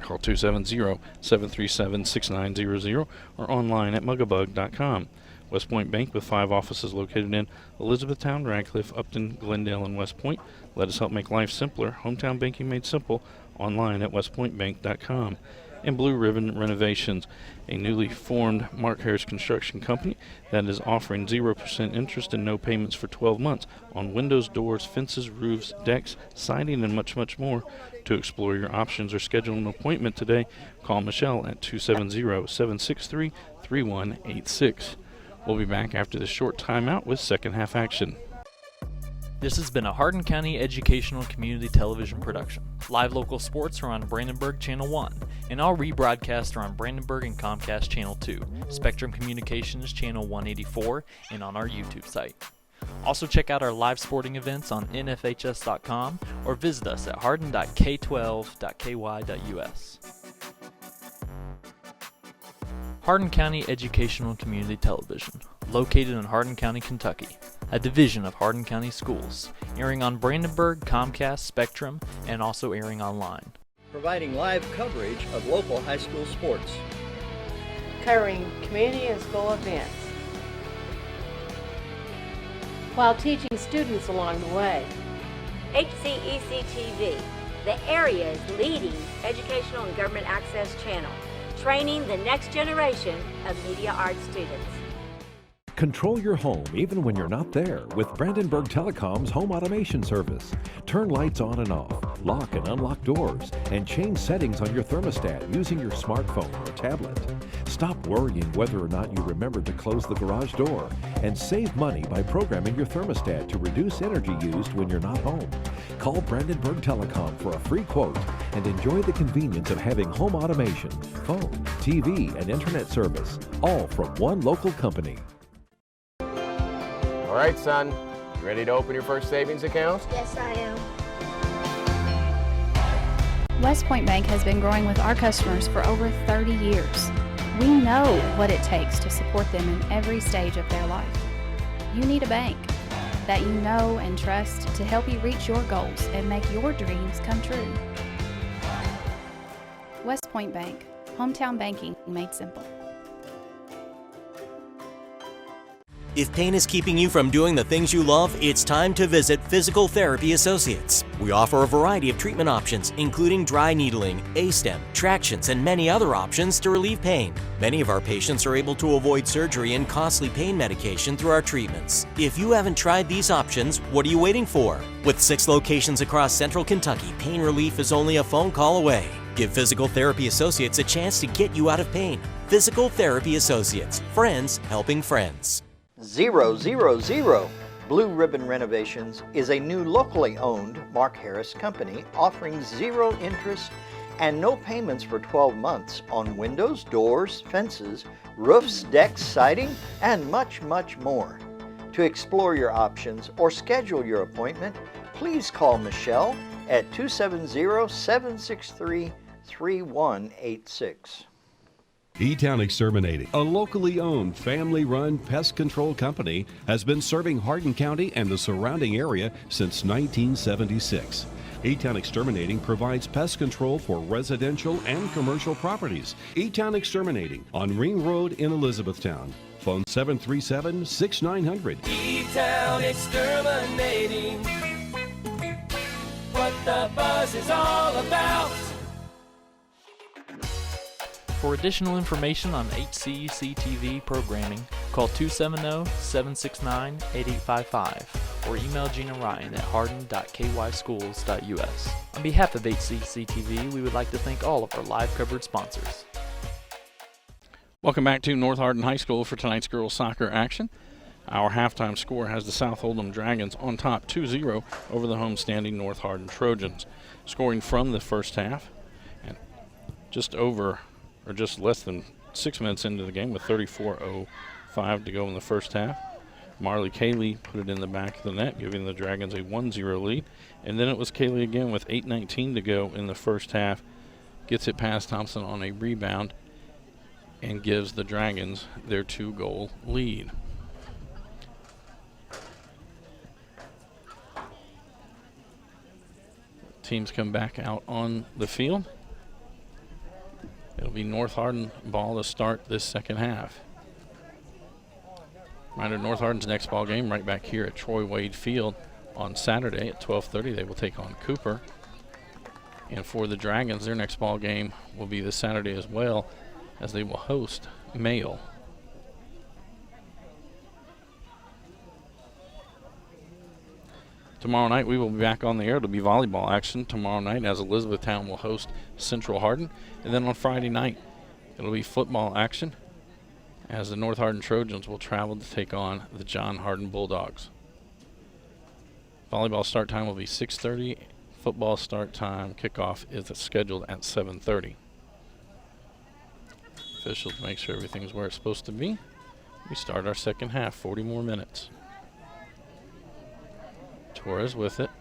Call 270-737-6900 or online at mugabug.com. West Point Bank with 5 offices located in Elizabethtown, Radcliffe, Upton, Glendale, and West Point. Let us help make life simpler. Hometown banking made simple. Online at westpointbank.com. And Blue Ribbon Renovations, a newly formed Mark Harris construction company that is offering 0% interest and no payments for 12 months on windows, doors, fences, roofs, decks, siding, and much, much more. To explore your options or schedule an appointment today, call Michelle at 270-763-3186. We'll be back after this short timeout with second half action. This has been a Hardin County Educational Community Television production. Live local sports are on Brandenburg Channel 1, and all rebroadcasts are on Brandenburg and Comcast Channel 2, Spectrum Communications Channel 184, and on our YouTube site. Also check out our live sporting events on nfhs.com or visit us at hardin.k12.ky.us. Hardin County Educational Community Television, located in Hardin County, Kentucky, a division of Hardin County Schools, airing on Brandenburg, Comcast, Spectrum, and also airing online. Providing live coverage of local high school sports. Covering community and school events, while teaching students along the way. HCEC-TV, the area's leading educational and government access channel, training the next generation of media arts students. Control your home even when you're not there with Brandenburg Telecom's home automation service. Turn lights on and off, lock and unlock doors, and change settings on your thermostat using your smartphone or tablet. Stop worrying whether or not you remembered to close the garage door, and save money by programming your thermostat to reduce energy used when you're not home. Call Brandenburg Telecom for a free quote and enjoy the convenience of having home automation, phone, TV, and internet service, all from one local company. All right, son. You ready to open your first savings account? Yes, I am. West Point Bank has been growing with our customers for over 30 years. We know what it takes to support them in every stage of their life. You need a bank that you know and trust to help you reach your goals and make your dreams come true. West Point Bank, hometown banking made simple. If pain is keeping you from doing the things you love, it's time to visit Physical Therapy Associates. We offer a variety of treatment options, including dry needling, A-stem, tractions, and many other options to relieve pain. Many of our patients are able to avoid surgery and costly pain medication through our treatments. If you haven't tried these options, what are you waiting for? With 6 locations across central Kentucky, pain relief is only a phone call away. Give Physical Therapy Associates a chance to get you out of pain. Physical Therapy Associates, friends helping friends. 000 Blue Ribbon Renovations is a new locally owned Mark Harris company offering 0 interest and no payments for 12 months on windows, doors, fences, roofs, decks, siding, and much, much more. To explore your options or schedule your appointment, please call Michelle at 270-763-3186. E-Town Exterminating, a locally owned, family-run pest control company, has been serving Hardin County and the surrounding area since 1976. E-Town Exterminating provides pest control for residential and commercial properties. E-Town Exterminating on Ring Road in Elizabethtown. Phone 737-6900. E-Town Exterminating, what the buzz is all about. For additional information on HCEC-TV programming, call 270-769-8855 or email Gina Ryan at hardin.kyschools.us. On behalf of HCEC-TV, we would like to thank all of our live covered sponsors. Welcome back to North Hardin High School for tonight's girls soccer action. Our halftime score has the South Oldham Dragons on top 2-0 over the homestanding North Hardin Trojans. Scoring from the first half, and just less than 6 minutes into the game with 34:05 to go in the first half. Marley Cayley put it in the back of the net, giving the Dragons a 1-0 lead. And then it was Cayley again with 8:19 to go in the first half. Gets it past Thompson on a rebound and gives the Dragons their 2-goal lead. Teams come back out on the field. It'll be North Hardin ball to start this second half. Reminder, North Hardin's next ball game right back here at Troy Wade Field on Saturday at 12:30. They will take on Cooper. And for the Dragons, their next ball game will be this Saturday as well, as they will host Mayle. Tomorrow night we will be back on the air. It'll be volleyball action tomorrow night as Elizabethtown will host Central Hardin. And then on Friday night it'll be football action as the North Hardin Trojans will travel to take on the John Hardin Bulldogs. Volleyball start time will be 6:30. Football start time kickoff is scheduled at 7:30. Officials make sure everything's where it's supposed to be. We start our second half, 40 more minutes. Torres with it.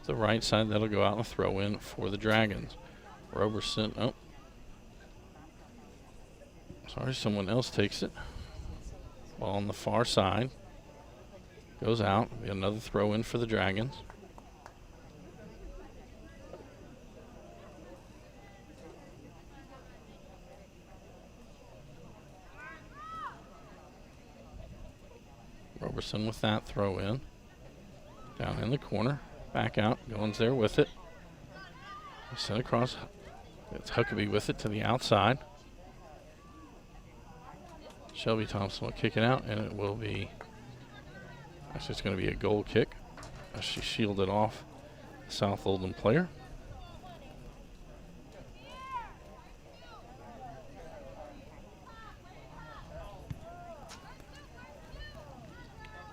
The right side, that'll go out and throw in for the Dragons. Roberson, sorry, someone else takes it. Ball on the far side. Goes out. Be another throw in for the Dragons. Roberson with that throw in. Down in the corner, back out, Goins there with it. Sent across, it's Huckabee with it to the outside. Shelby Thompson will kick it out, and it will be, actually it's going to be a goal kick as she shielded off the South Oldham player.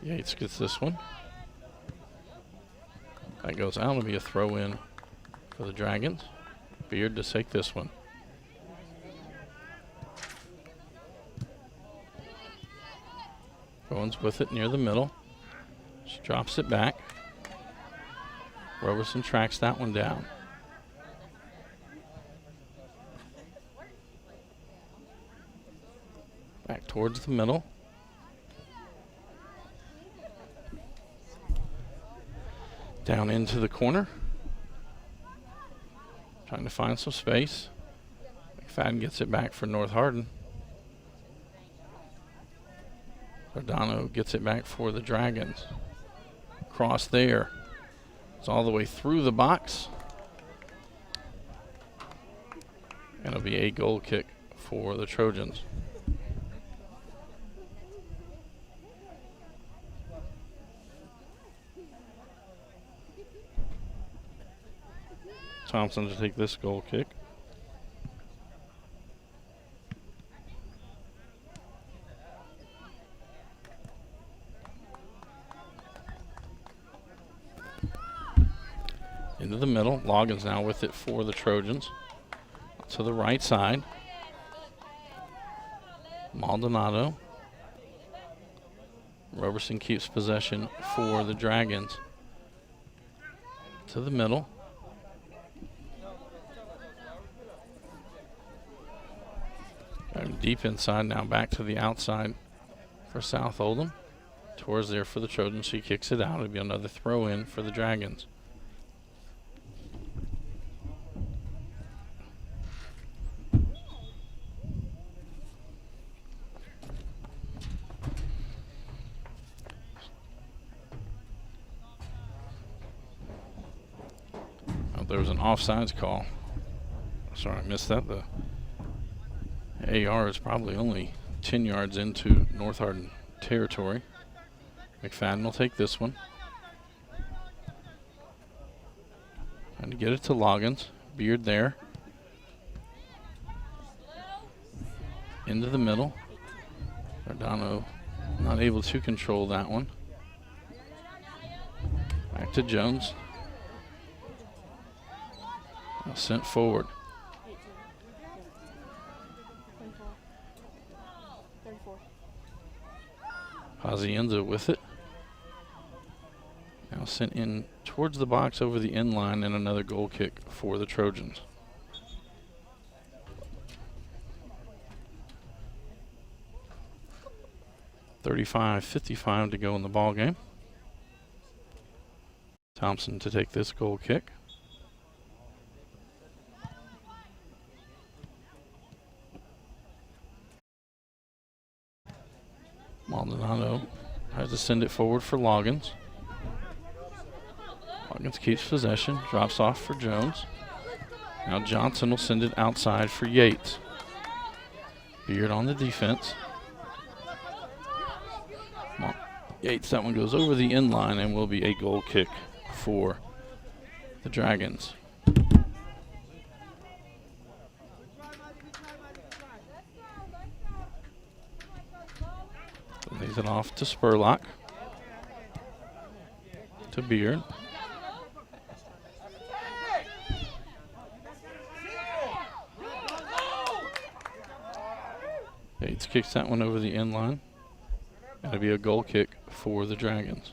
Yates gets this one. That goes out. It'll be a throw in for the Dragons. Beard to take this one. Goins with it near the middle. She drops it back. Roberson tracks that one down. Back towards the middle. Down into the corner. Trying to find some space. McFadden gets it back for North Hardin. Giordano gets it back for the Dragons. Cross there. It's all the way through the box. And it'll be a goal kick for the Trojans. Thompson to take this goal kick. Into the middle. Loggins now with it for the Trojans. To the right side. Maldonado. Roberson keeps possession for the Dragons. To the middle. Deep inside now, back to the outside for South Oldham. Towards there for the Trojans. She kicks it out. It'll be another throw in for the Dragons. Oh, there was an offsides call. Sorry, I missed that. The AR is probably only 10 yards into North Hardin territory. McFadden will take this one. Trying to get it to Loggins. Beard there. Into the middle. Giordano not able to control that one. Back to Jones. Now sent forward. Pazienza with it. Now sent in towards the box over the end line, and another goal kick for the Trojans. .55 to go in the ball game. Thompson to take this goal kick. Maldonado tries to send it forward for Loggins. Loggins keeps possession, drops off for Jones. Now Johnson will send it outside for Yates. Beard on the defense. Yates, that one goes over the end line and will be a goal kick for the Dragons. Lays it off to Spurlock. To Beard. Yates kicks that one over the end line. That'll be a goal kick for the Dragons.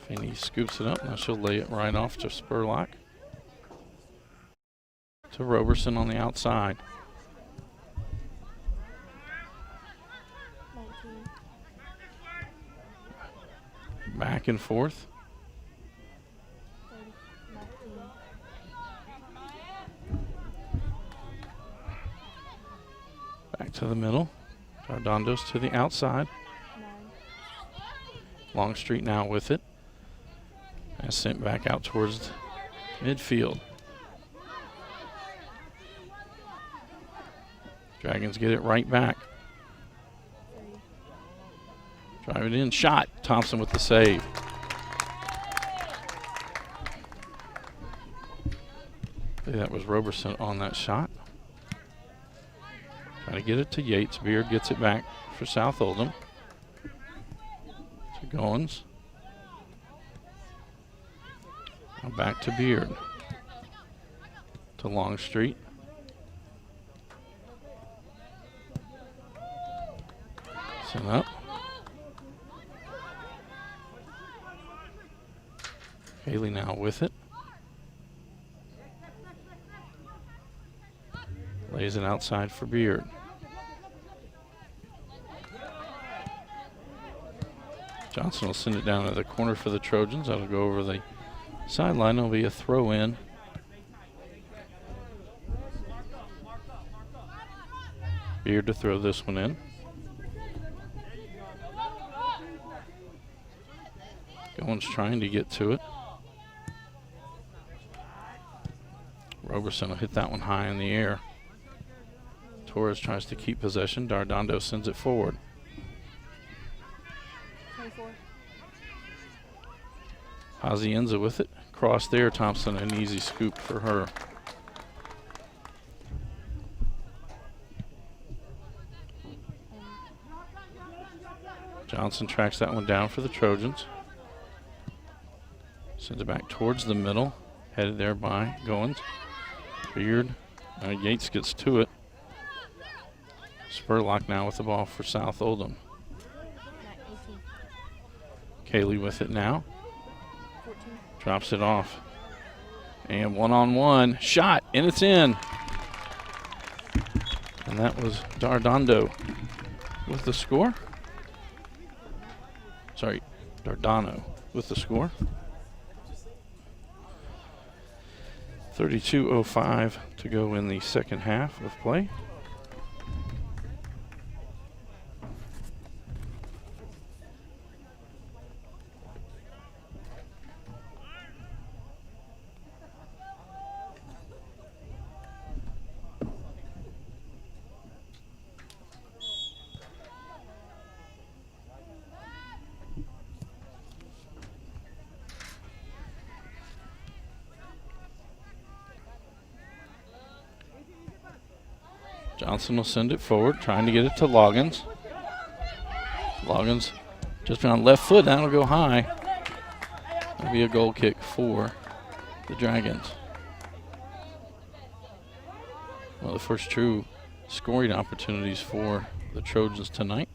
Finney scoops it up. Now she'll lay it right off to Spurlock. To Roberson on the outside. Back and forth. Back to the middle. Ardondo's to the outside. Longstreet now with it. And sent back out towards midfield. Dragons get it right back. Drive it in. Shot. Thompson with the save. That was Roberson on that shot. Trying to get it to Yates. Beard gets it back for South Oldham. To Goins. Now back to Beard. To Longstreet. Sent up. Haley now with it. Lays it outside for Beard. Johnson will send it down to the corner for the Trojans. That'll go over the sideline. It'll be a throw in. Beard to throw this one in. Goins trying to get to it. Roberson will hit that one high in the air. Torres tries to keep possession. Dardondo sends it forward. 24. Pazienza with it. Cross there. Thompson, an easy scoop for her. Johnson tracks that one down for the Trojans. Sends it back towards the middle. Headed there by Goins. Beard. Yates gets to it. Spurlock now with the ball for South Oldham. Kaylee with it now. 14. Drops it off. And one-on-one. Shot, and it's in. And that was Dardondo with the score. Sorry, Dardano with the score. 32:05 to go in the second half of play. Johnson will send it forward, trying to get it to Loggins. Loggins just on left foot, that'll go high. That'll be a goal kick for the Dragons. Well, the first true scoring opportunities for the Trojans tonight.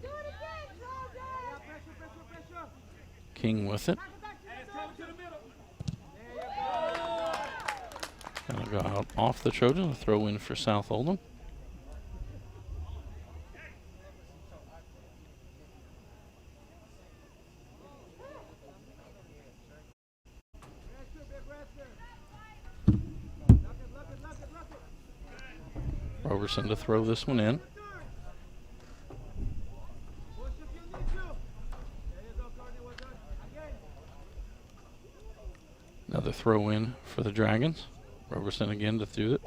King with it. That'll go out off the Trojans, a throw in for South Oldham. Roberson to throw this one in. Another throw in for the Dragons. Roberson again to throw it.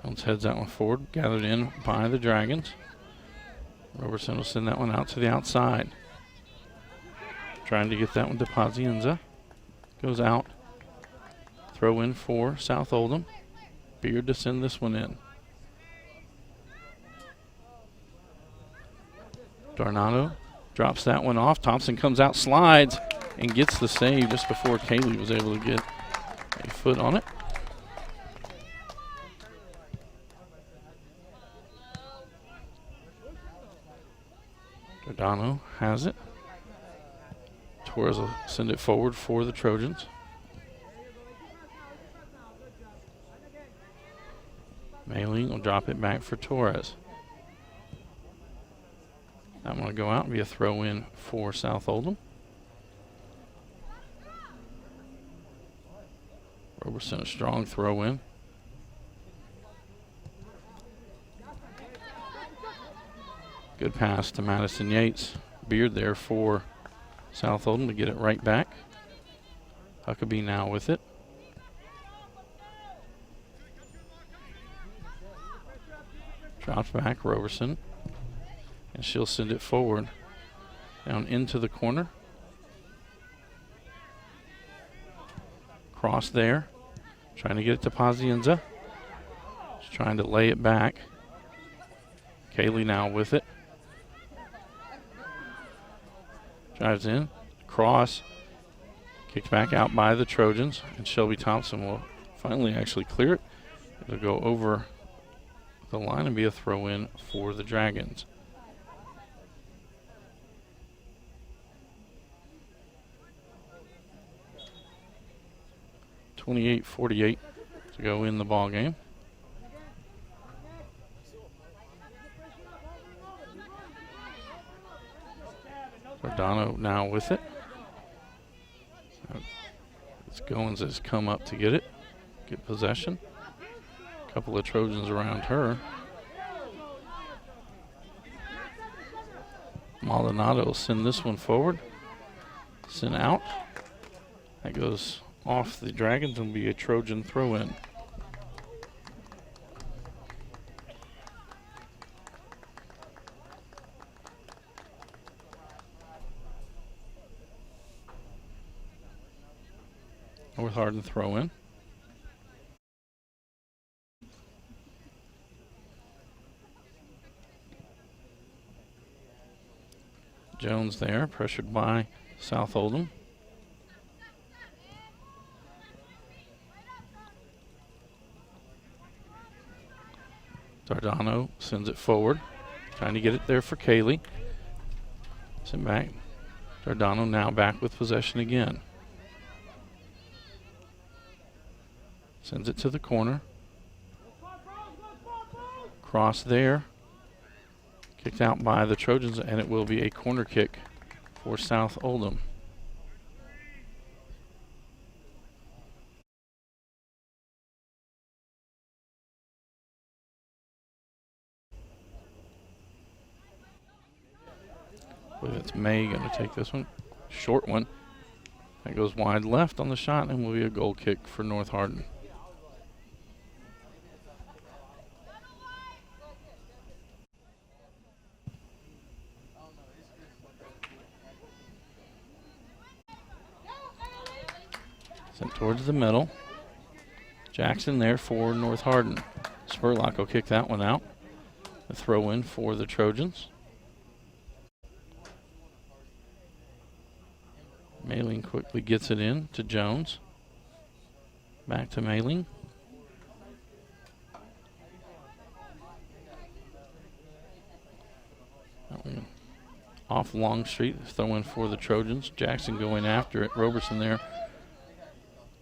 Jones heads that one forward, gathered in by the Dragons. Roberson will send that one out to the outside. Trying to get that one to Pazienza. Goes out. Throw in for South Oldham. Beard to send this one in. Darnado drops that one off. Thompson comes out, slides, and gets the save just before Kaylee was able to get a foot on it. Dardano has it. Torres will send it forward for the Trojans. Mayling will drop it back for Torres. That one will go out and be a throw in for South Oldham. Roberson, a strong throw in. Good pass to Madison Yates. Beard there for South Oldham to get it right back. Huckabee now with it. Drops back, Roberson. And she'll send it forward down into the corner. Cross there. Trying to get it to Pazienza. She's trying to lay it back. Kaylee now with it. Drives in, cross, kicked back out by the Trojans, and Shelby Thompson will finally actually clear it. It'll go over the line and be a throw-in for the Dragons. .48-48 to go in the ball game. Cardano now with it. It's Goins has come up to get it, get possession. A couple of Trojans around her. Maldonado will send this one forward. Send out. That goes off the Dragons and will be a Trojan throw-in. North Hardin throw-in. Jones there, pressured by South Oldham. Dardano sends it forward, trying to get it there for Kaylee. Send back. Dardano now back with possession again. Sends it to the corner. Cross there. Kicked out by the Trojans, and it will be a corner kick for South Oldham. I believe it's May going to take this one. Short one. That goes wide left on the shot and will be a goal kick for North Hardin. Sent towards the middle. Jackson there for North Hardin. Spurlock will kick that one out. A throw in for the Trojans. Mayling quickly gets it in to Jones. Back to Mayling. Off Long Street, throw in for the Trojans. Jackson going after it. Roberson there.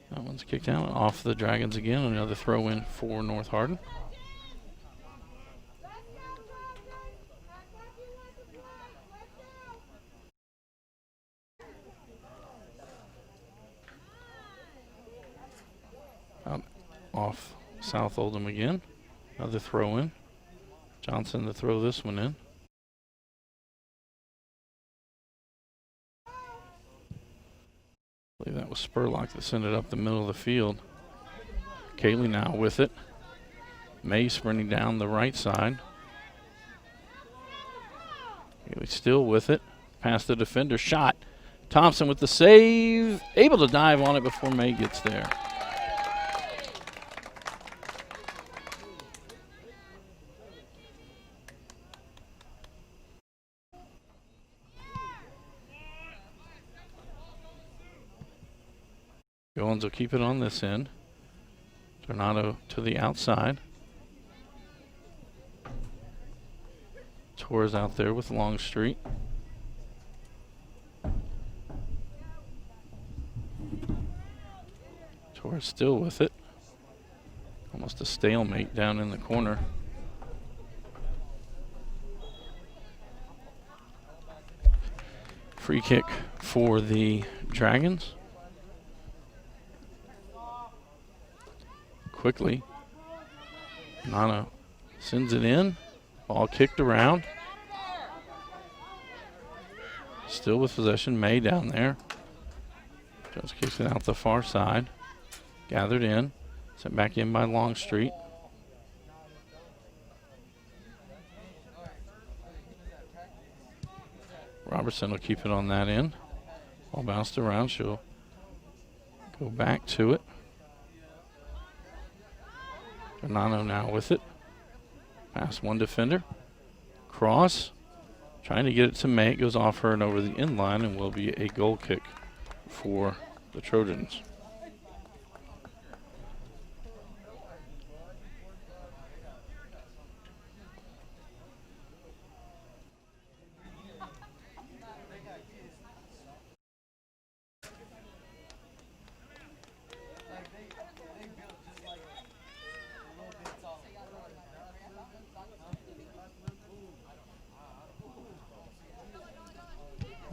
That one's kicked out. Off the Dragons again. Another throw in for North Hardin. Off South Oldham again. Another throw in. Johnson to throw this one in. I believe that was Spurlock that sent it up the middle of the field. Kaylee now with it. May sprinting down the right side. Kaylee still with it. Past the defender. Shot. Thompson with the save. Able to dive on it before May gets there. Goins will keep it on this end. Tornado to the outside. Torres out there with Longstreet. Torres still with it. Almost a stalemate down in the corner. Free kick for the Dragons. Quickly. Nana sends it in. Ball kicked around. Still with possession. May down there. Just kicks it out the far side. Gathered in. Sent back in by Longstreet. Robertson will keep it on that end. Ball bounced around. She'll go back to it. Fernando now with it. Past one defender. cross. Trying to get it to May. It goes off her and over the end line and will be a goal kick for the Trojans.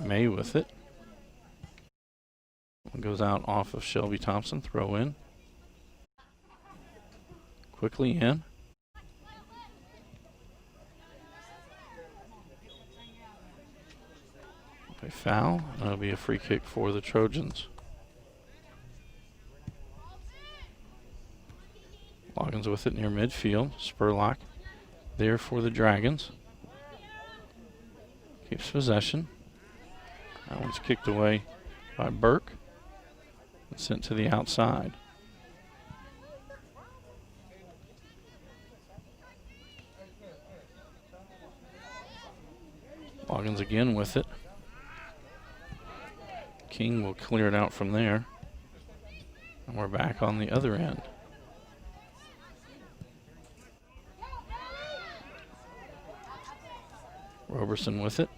May with it. Goes out off of Shelby Thompson. Throw in. Quickly in. A foul. That'll be a free kick for the Trojans. Loggins with it near midfield. Spurlock there for the Dragons. Keeps possession. That one's kicked away by Burke and sent to the outside. Loggins again with it. King will clear it out from there. And we're back on the other end. Roberson with it.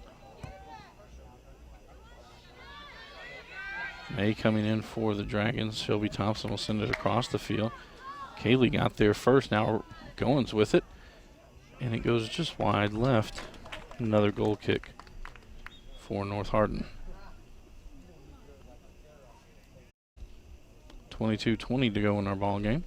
May coming in for the Dragons. Shelby Thompson will send it across the field. Kaylee got there first. Now Goins with it. And it goes just wide left. Another goal kick for North Hardin. 22-20 to go in our ball game.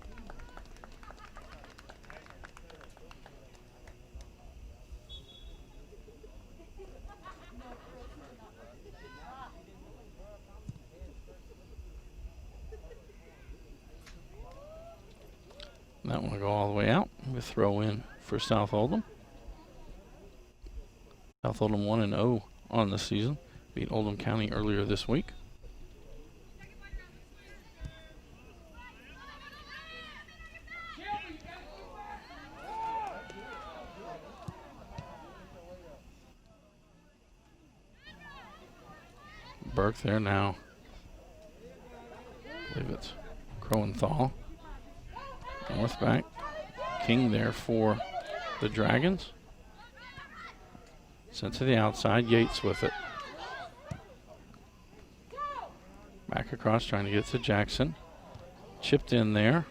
That one will go all the way out. We throw in for South Oldham. South Oldham 1-0 on the season. Beat Oldham County earlier this week. Burke there now. I believe it's Crowenthal. North back. King there for the Dragons. Sent to the outside. Yates with it. Back across trying to get to Jackson. Chipped in there.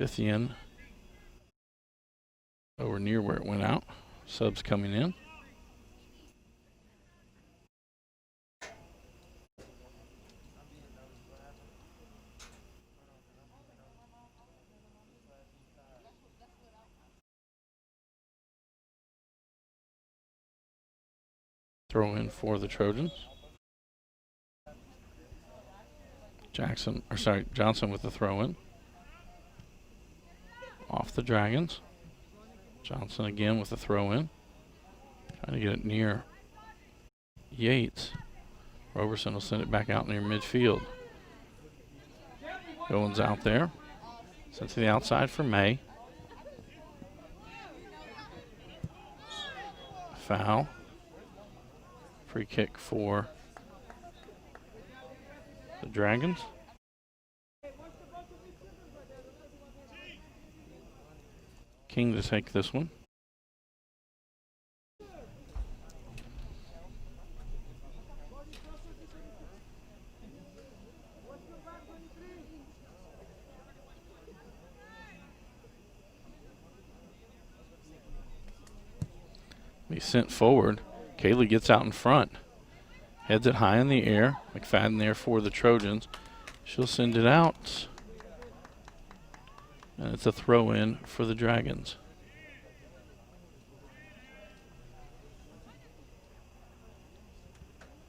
Scythian over near where it went out. Subs coming in. Throw in for the Trojans. Johnson with the throw in. Off the Dragons. Johnson again with the throw in. Trying to get it near Yates. Roberson will send it back out near midfield. Goins out there. Sent to the outside for May. Foul. Free kick for the Dragons. King to take this one. Be sent forward. Kaylee gets out in front. Heads it high in the air. McFadden there for the Trojans. She'll send it out. And it's a throw in for the Dragons.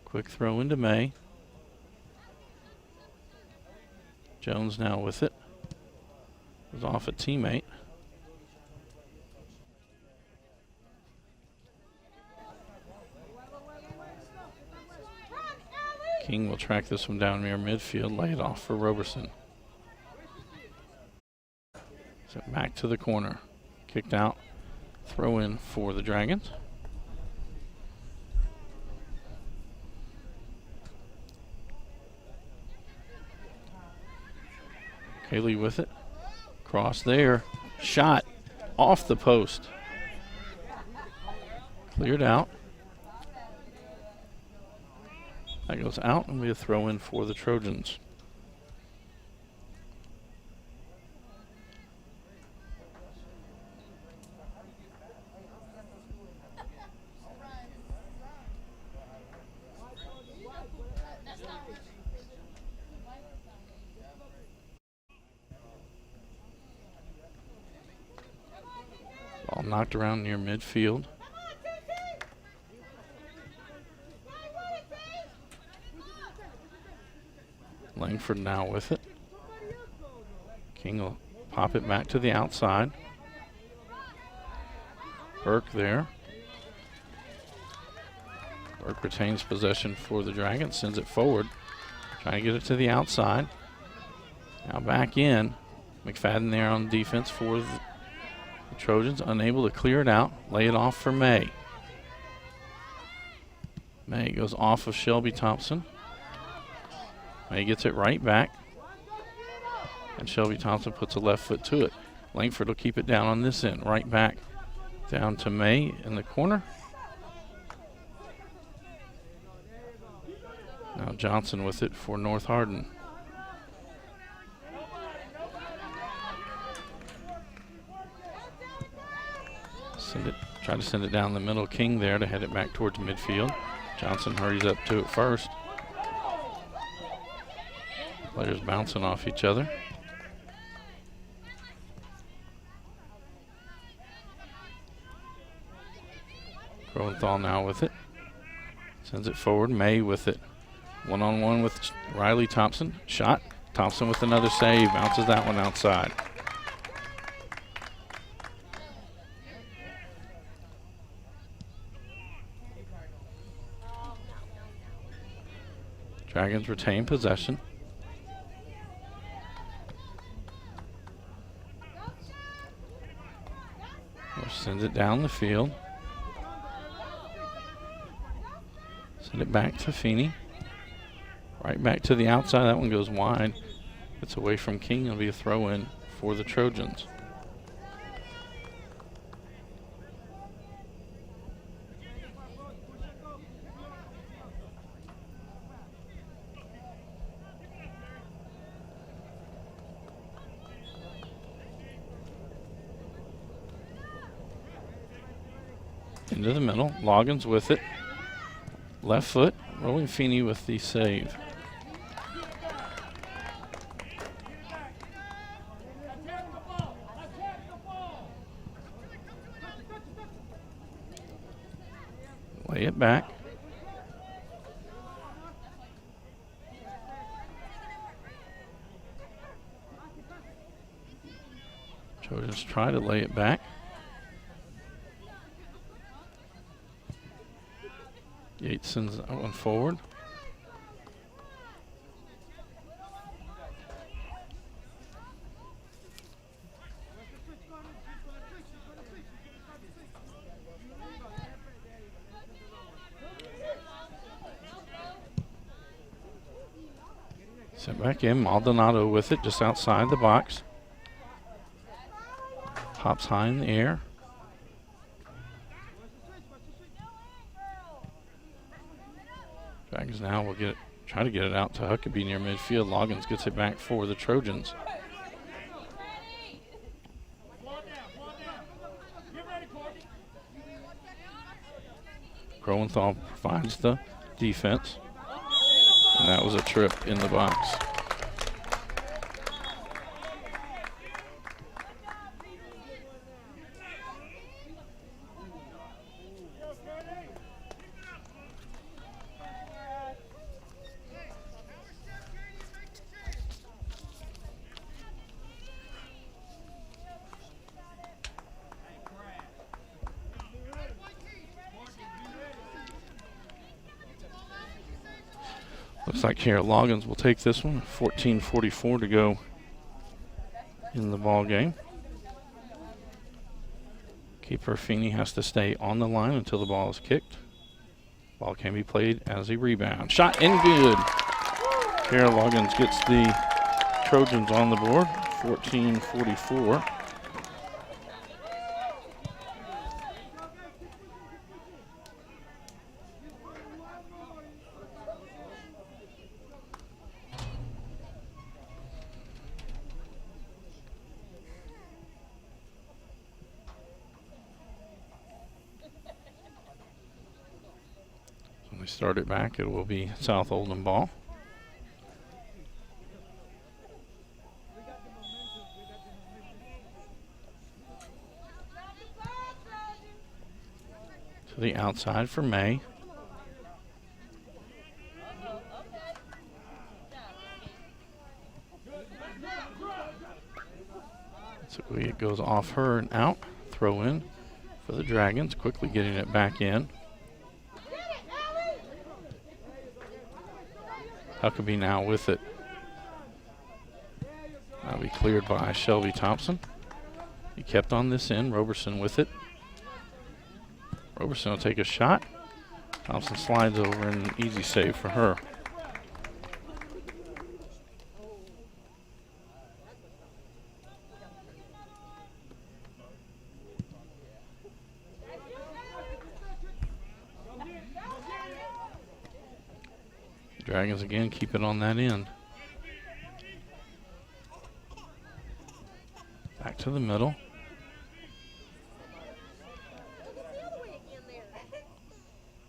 Quick throw into May. Jones now with it. Was off a teammate. King will track this one down near midfield, lay it off for Roberson. So back to the corner. Kicked out. Throw in for the Dragons. Kaylee with it. Cross there. Shot off the post. Cleared out. That goes out, and we throw in for the Trojans. Ball knocked around near midfield. Langford now with it. King will pop it back to the outside. Burke there. Burke retains possession for the Dragons, sends it forward. Trying to get it to the outside. Now back in. McFadden there on defense for the Trojans, unable to clear it out. Lay it off for May. May goes off of Shelby Thompson. May gets it right back. And Shelby Thompson puts a left foot to it. Langford will keep it down on this end. Right back down to May in the corner. Now Johnson with it for North Hardin. Try to send it down the middle. King there to head it back towards midfield. Johnson hurries up to it first. Players bouncing off each other. Groenthal now with it. Sends it forward. May with it. One-on-one with Riley Thompson. Shot. Thompson with another save. Bounces that one outside. Dragons retain possession. Sends it down the field. Send it back to Feeney. Right back to the outside. That one goes wide. It's away from King. It'll be a throw in for the Trojans. Into the middle. Loggins with it. Left foot. Rolling Feeney with the save. Lay it back. Trojans try to lay it back. Yates sends that one forward. Sent back in. Maldonado with it just outside the box. Pops high in the air. Dragons now will try to get it out to Huckabee near midfield. Loggins gets it back for the Trojans. Groenthal provides the defense. And that was a trip in the box. Looks like here Loggins will take this one. 14:44 to go in the ball game. Keeper Feeney has to stay on the line until the ball is kicked. Ball can be played as a rebound. Shot and good. Kara Loggins gets the Trojans on the board, 14-44. When we start it back, it will be South Oldham ball. To the outside for May. So it goes off her and out. Throw in for the Dragons, quickly getting it back in. Huckabee now with it. That'll be cleared by Shelby Thompson. He kept on this end. Roberson with it. Roberson will take a shot. Thompson slides over and an easy save for her. Dragons again keep it on that end. Back to the middle.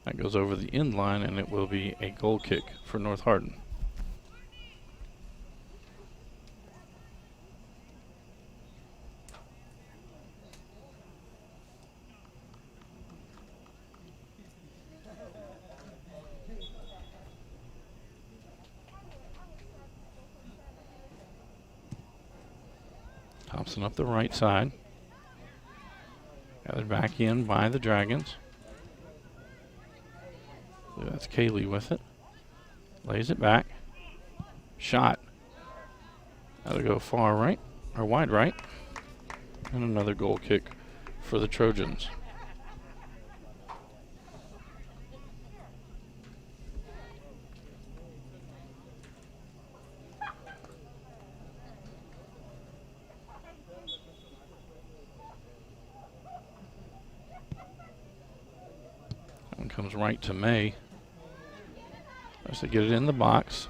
That goes over the end line, and it will be a goal kick for North Hardin. Thompson up the right side. Gathered back in by the Dragons. That's Kaylee with it. Lays it back. Shot. That'll go far right, or wide right. And another goal kick for the Trojans. That one comes right to May. Tries to get it in the box.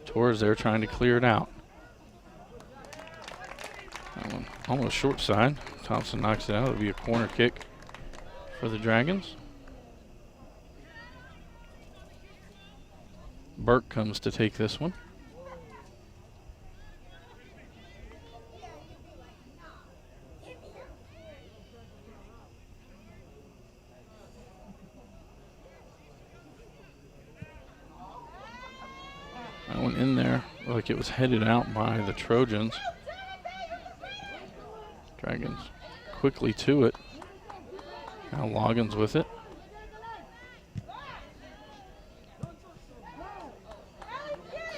Torres there trying to clear it out. That one almost short side. Thompson knocks it out. It'll be a corner kick for the Dragons. Burke comes to take this one. That one in there, like it was headed out by the Trojans. Dragons quickly to it. Now Loggins with it.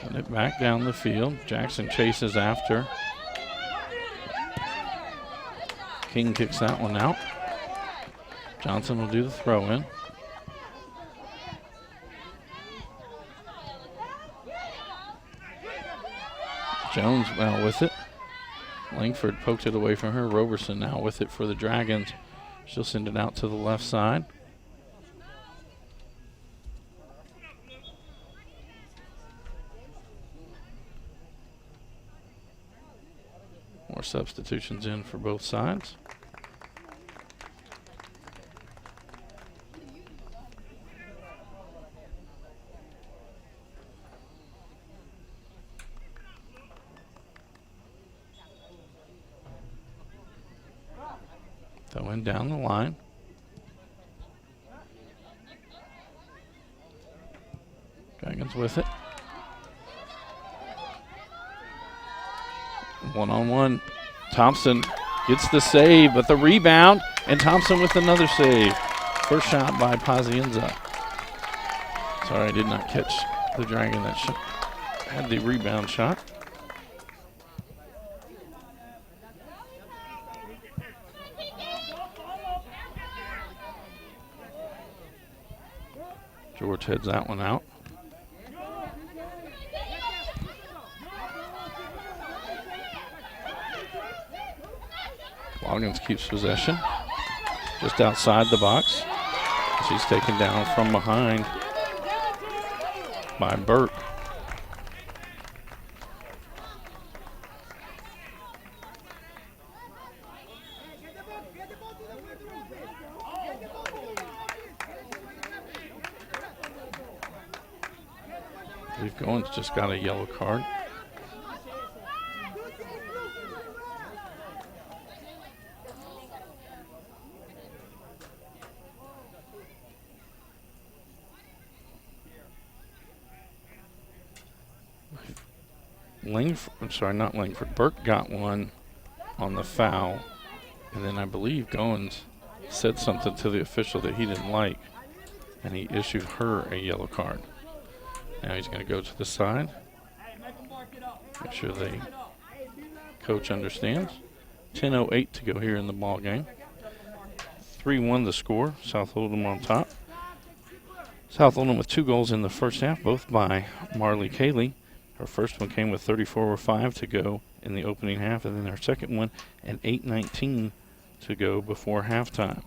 Send it back down the field. Jackson chases after. King kicks that one out. Johnson will do the throw in. Jones now with it. Langford poked it away from her. Roberson now with it for the Dragons. She'll send it out to the left side. More substitutions in for both sides. Throwing down the line. Dragons with it. One-on-one. Thompson gets the save, but the rebound, and Thompson with another save. First shot by Pazienza. Sorry, I did not catch the Dragon that had the rebound shot. Birch heads that one out. Loggins keeps possession just outside the box. She's taken down from behind by Burke. I believe Goins just got a yellow card. Not Langford. Burke got one on the foul, and then I believe Goins said something to the official that he didn't like, and he issued her a yellow card. Now he's going to go to the side, make sure the coach understands. 10:08 to go here in the ball game. 3-1 the score. South Oldham on top. South Oldham with 2 goals in the first half, both by Marley Cayley. Her first one came with 34:05 to go in the opening half, and then her second one at 8:19 to go before halftime.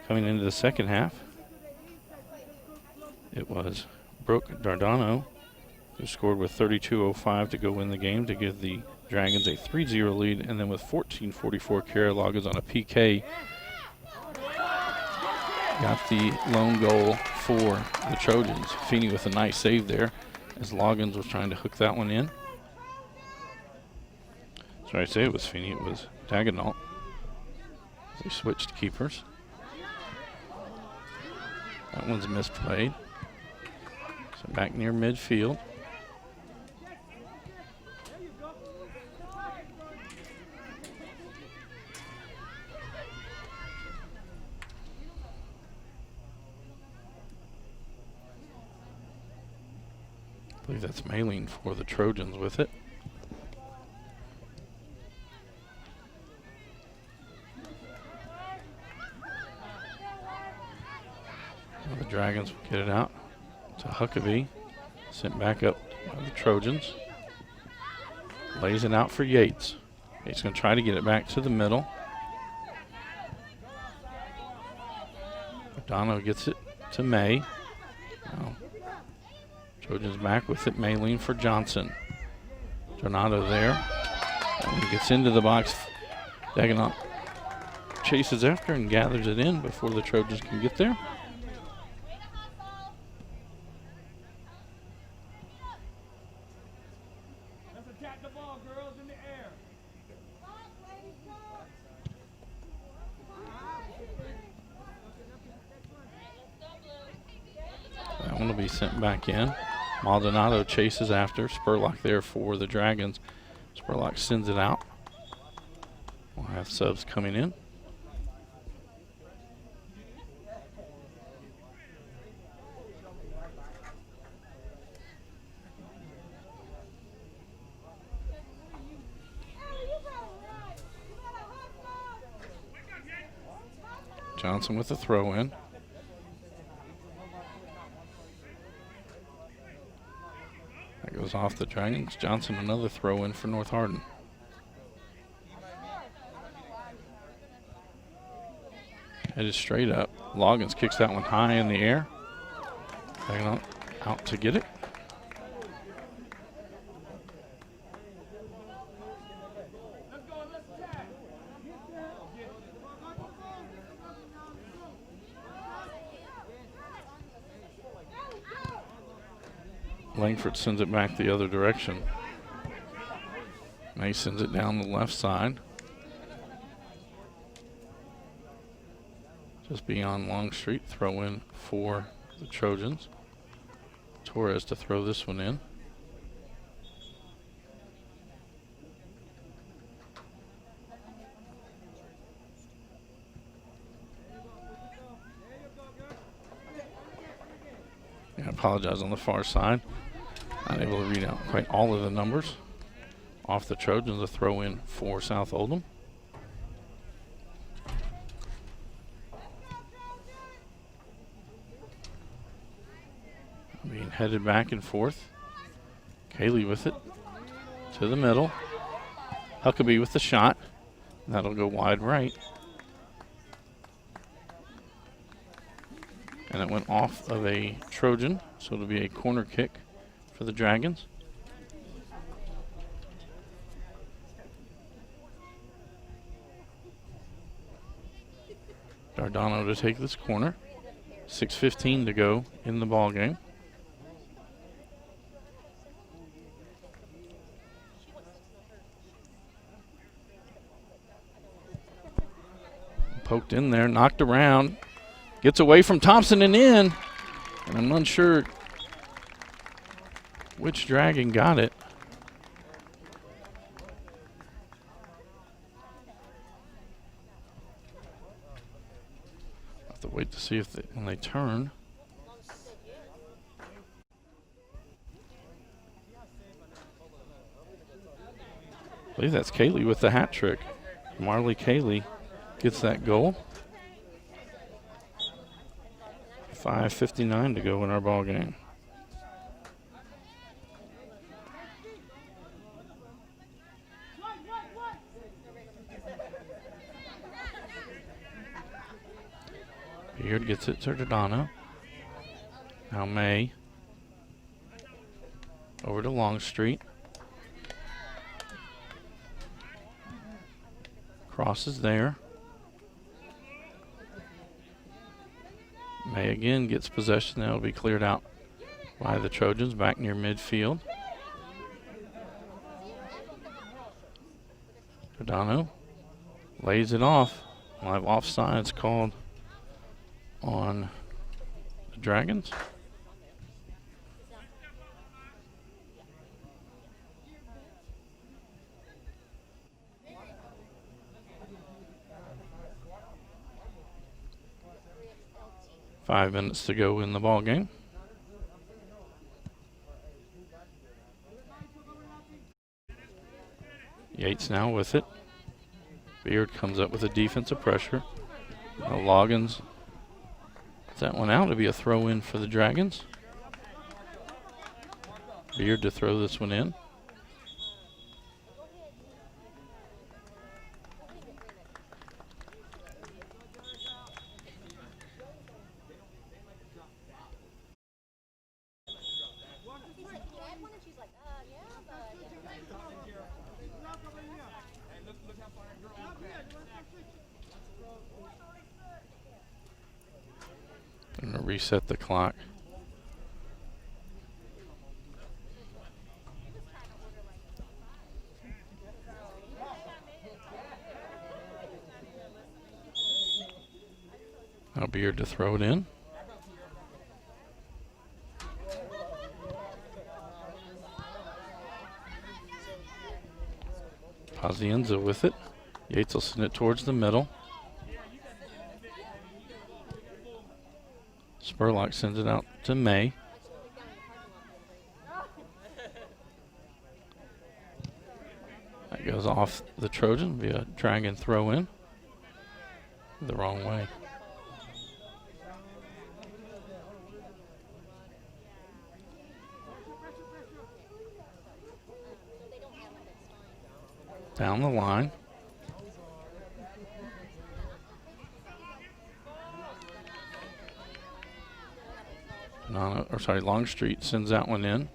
Coming into the second half, it was Brooke Dardano who scored with 32:05 to go win the game to give the Dragons a 3-0 lead, and then with 14:44, Kara Loggins on a PK got the lone goal for the Trojans. Feeney with a nice save there, as Loggins was trying to hook that one in. So I say it was Feeney, it was Dagenalt. They switched keepers. That one's misplayed. So back near midfield. I believe that's Maylene for the Trojans with it. Now the Dragons will get it out to Huckabee. Sent back up by the Trojans. Lays it out for Yates. Yates going to try to get it back to the middle. Dono gets it to May. Now Trojans back with it. Maylene for Johnson. Tornado there. And he gets into the box. Dagenham chases after and gathers it in before the Trojans can get there. That one will be sent back in. Maldonado chases after. Spurlock there for the Dragons. Spurlock sends it out. We'll have subs coming in. Johnson with the throw in. That goes off the Dragons. Johnson another throw in for North Hardin. Headed straight up. Loggins kicks that one high in the air. Dagenham out to get it. Langford sends it back the other direction. May sends it down the left side. Just beyond Long Street, throw in for the Trojans. Torres to throw this one in. I apologize on the far side. Not able to read out quite all of the numbers. Off the Trojans, a throw in for South Oldham. headed back and forth. Kaylee with it to the middle. Huckabee with the shot. That'll go wide right. And it went off of a Trojan, so it'll be a corner kick for the Dragons. Dardano to take this corner. 6:15 to go in the ball game. Poked in there, knocked around, gets away from Thompson and in, and I'm unsure which Dragon got it. Have to wait to see if when they turn. I believe that's Kaylee with the hat trick. Marley Kaylee gets that goal. 5:59 to go in our ball game. Beard gets it to Dardano. Now May. Over to Longstreet. Crosses there. May again gets possession. That'll be cleared out by the Trojans back near midfield. Dardano lays it off. We'll have offsides called on the Dragons. Five minutes to go in the ball game. Yates now with it. Beard comes up with a defensive pressure. Now Loggins gets that one out. It'll be a throw in for the Dragons. Beard to throw this one in. I'm going to reset the clock. Now Beard to throw it in. Pazienza with it. Yates will send it towards the middle. Spurlock sends it out to May. That goes off the Trojan via Dragon throw in. The wrong way. Down the line. Longstreet sends that one in.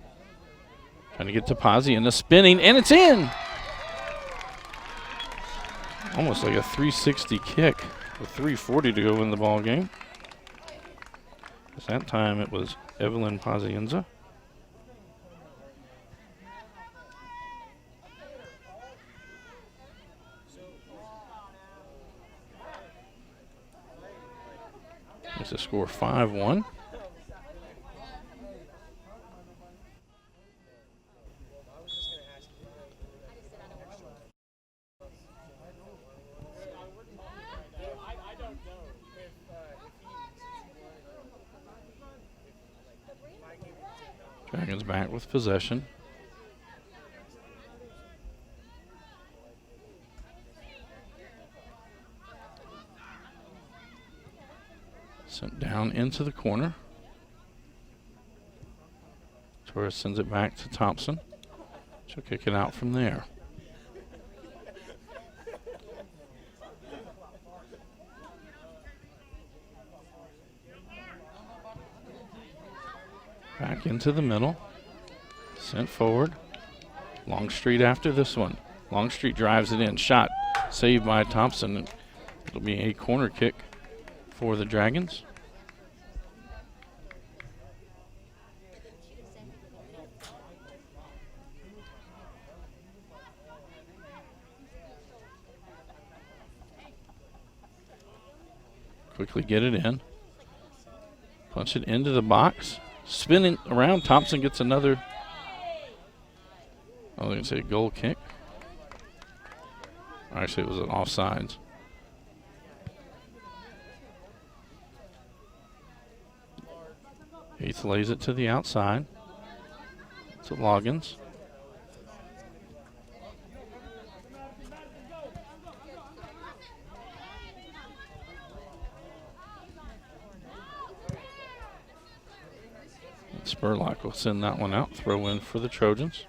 Trying to get to Pazzi and the spinning, and it's in! Almost like a 360 kick with 3:40 to go in the ball game. At that time it was Evelyn Pazienza. It's a score 5-1. Dragons back with possession. Sent down into the corner. Torres sends it back to Thompson. She'll kick it out from there. Back into the middle. Sent forward. Longstreet after this one. Longstreet drives it in. Shot saved by Thompson. It'll be a corner kick for the Dragons. Quickly get it in. Punch it into the box. Spinning around, Thompson gets another, I was going to say goal kick. Actually, it was an offsides. Heath lays it to the outside. To Loggins. Spurlock will send that one out. Throw in for the Trojans.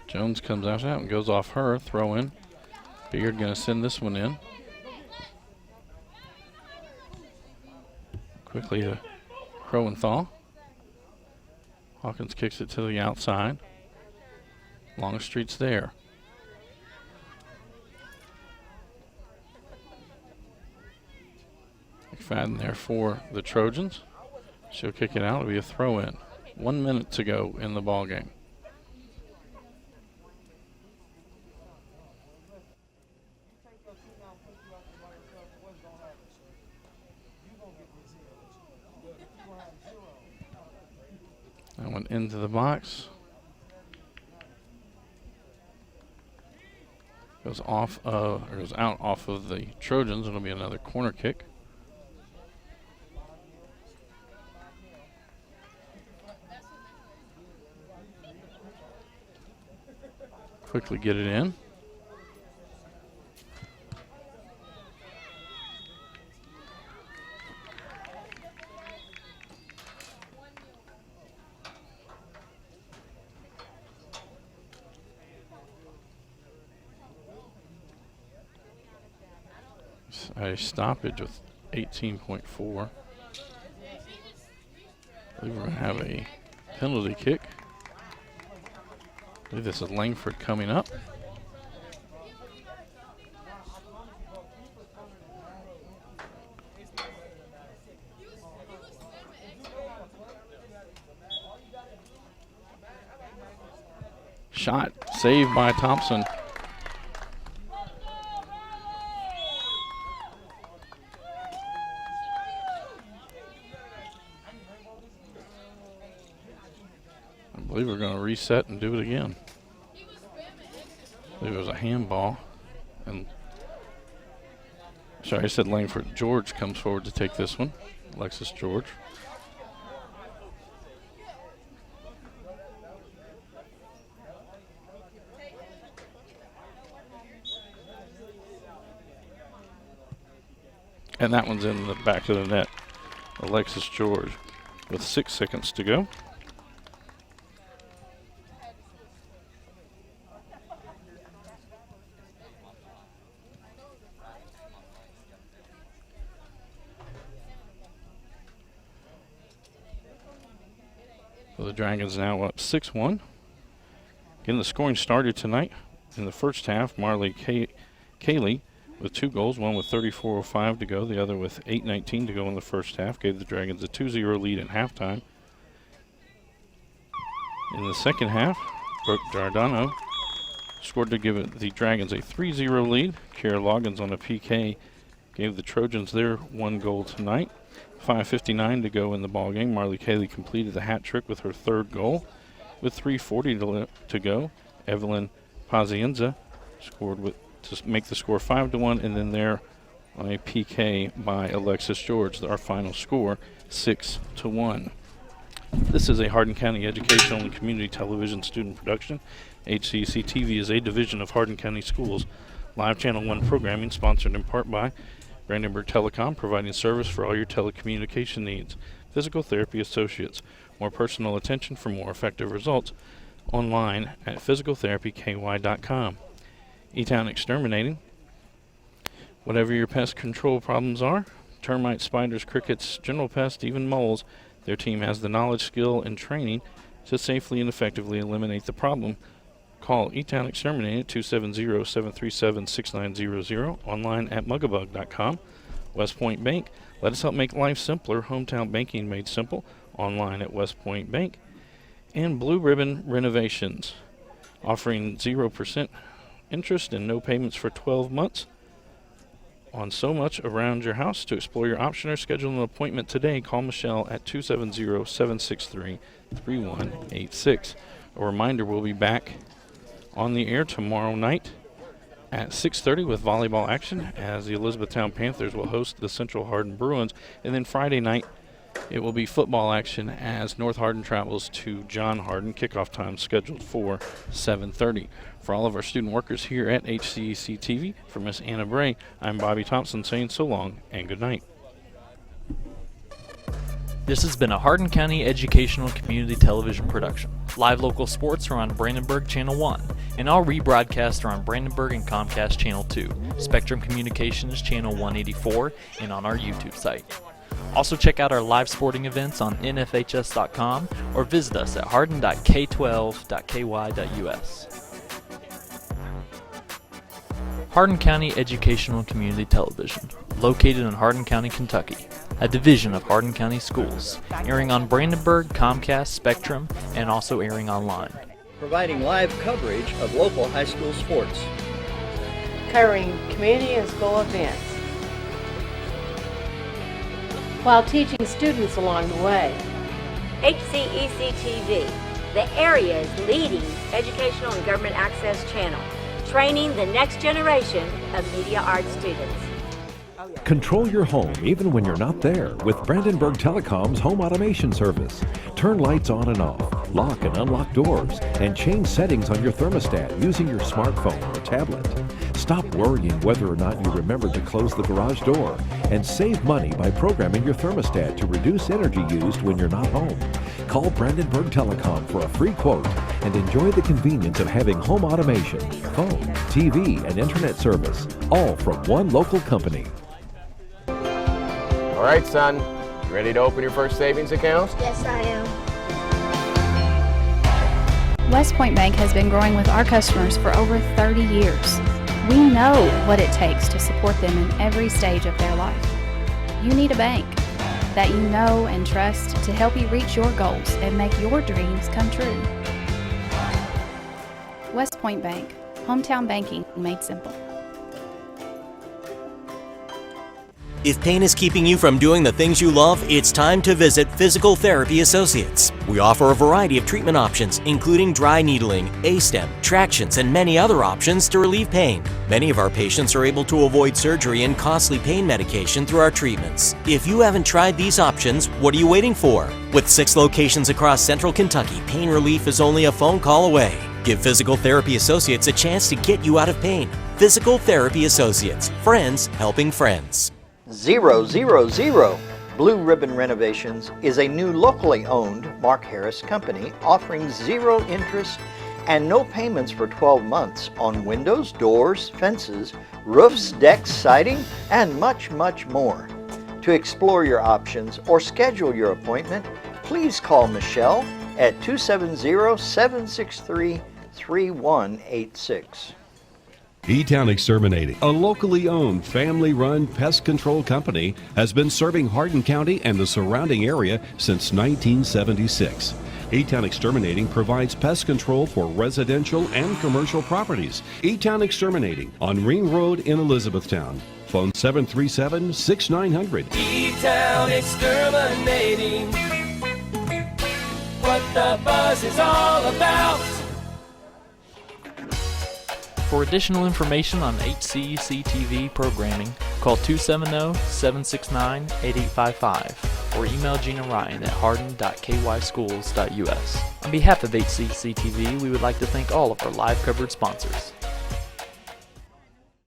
Jones comes after that and goes off her. Throw in. Beard going to send this one in. Quickly to Crowenthal. Hawkins kicks it to the outside. Longstreet's there. McFadden there for the Trojans. She'll kick it out. It'll be a throw in. 1 minute to go in the ball game. That one into the box. Goes off of, or goes out off of the Trojans. It'll be another corner kick. Quickly get it in. A stoppage with 18.4. I believe we're going to have a penalty kick. I believe this is Langford coming up. Shot saved by Thompson. I believe we're going to reset and do it again. I believe it was a handball. And sorry, I said Langford. George comes forward to take this one. Alexis George. And that one's in the back of the net. Alexis George with 6 seconds to go. So the Dragons now up 6-1. Again, the scoring started tonight in the first half. Marley Cayley with 2 goals, one with 34:05 to go, the other with 8:19 to go in the first half, gave the Dragons a 2-0 lead at halftime. In the second half, Brooke Giordano scored to give the Dragons a 3-0 lead. Kara Loggins on a PK gave the Trojans their 1 goal tonight. 5:59 to go in the ball game. Marley Cayley completed the hat trick with her 3rd goal. With 3:40 to go, Evelyn Pazienza scored to make the score 5-1, and then there on a PK by Alexis George, our final score 6-1. This is a Hardin County Educational and Community Television student production. HCEC-TV is a division of Hardin County Schools. Live Channel 1 programming sponsored in part by Brandenburg Telecom, providing service for all your telecommunication needs. Physical Therapy Associates, more personal attention for more effective results. Online at physicaltherapyky.com. E-Town Exterminating. Whatever your pest control problems are, termites, spiders, crickets, general pests, even moles, their team has the knowledge, skill, and training to safely and effectively eliminate the problem. Call E-Town Exterminating at 270-737-6900, online at mugabug.com. West Point Bank, let us help make life simpler. Hometown banking made simple, online at West Point Bank. And Blue Ribbon Renovations, offering 0% interest and no payments for 12 months on so much around your house. To explore your option or schedule an appointment today, call Michelle at 270-763-3186. A reminder, we'll be back on the air tomorrow night at 6:30 with volleyball action, as the Elizabethtown Panthers will host the Central Hardin Bruins. And then Friday night, it will be football action as North Hardin travels to John Hardin. Kickoff time scheduled for 7:30. For all of our student workers here at HCEC-TV, for Miss Anna Bray, I'm Bobby Thompson saying so long and good night. This has been a Hardin County Educational Community Television production. Live local sports are on Brandenburg Channel 1, and all rebroadcasts are on Brandenburg and Comcast Channel 2, Spectrum Communications Channel 184, and on our YouTube site. Also check out our live sporting events on nfhs.com or visit us at hardin.k12.ky.us. Hardin County Educational Community Television, located in Hardin County, Kentucky, a division of Hardin County Schools, airing on Brandenburg, Comcast, Spectrum, and also airing online. Providing live coverage of local high school sports. Covering community and school events, while teaching students along the way. HCEC-TV, the area's leading educational and government access channel, training the next generation of media arts students. Control your home even when you're not there with Brandenburg Telecom's home automation service. Turn lights on and off, lock and unlock doors, and change settings on your thermostat using your smartphone or tablet. Stop worrying whether or not you remembered to close the garage door, and save money by programming your thermostat to reduce energy used when you're not home. Call Brandenburg Telecom for a free quote and enjoy the convenience of having home automation, phone, TV, and internet service, all from one local company. All right, son. You ready to open your first savings account? Yes, I am. West Point Bank has been growing with our customers for over 30 years. We know what it takes to support them in every stage of their life. You need a bank that you know and trust to help you reach your goals and make your dreams come true. West Point Bank, hometown banking made simple. If pain is keeping you from doing the things you love, it's time to visit Physical Therapy Associates. We offer a variety of treatment options, including dry needling, A-stem, tractions, and many other options to relieve pain. Many of our patients are able to avoid surgery and costly pain medication through our treatments. If you haven't tried these options, what are you waiting for? With 6 locations across central Kentucky, pain relief is only a phone call away. Give Physical Therapy Associates a chance to get you out of pain. Physical Therapy Associates, friends helping friends. 000 Blue Ribbon Renovations is a new locally owned Mark Harris company offering 0 interest and no payments for 12 months on windows, doors, fences, roofs, decks, siding, and much, much more. To explore your options or schedule your appointment, please call Michelle at 270-763-3186. E-Town Exterminating, a locally owned, family-run pest control company, has been serving Hardin County and the surrounding area since 1976. E-Town Exterminating provides pest control for residential and commercial properties. E-Town Exterminating on Ring Road in Elizabethtown. Phone 737-6900. E-Town Exterminating. what the buzz is all about. For additional information on HCEC-TV programming, call 270-769-8855 or email Gina Ryan at hardin.kyschools.us. On behalf of HCEC-TV, we would like to thank all of our live coverage sponsors.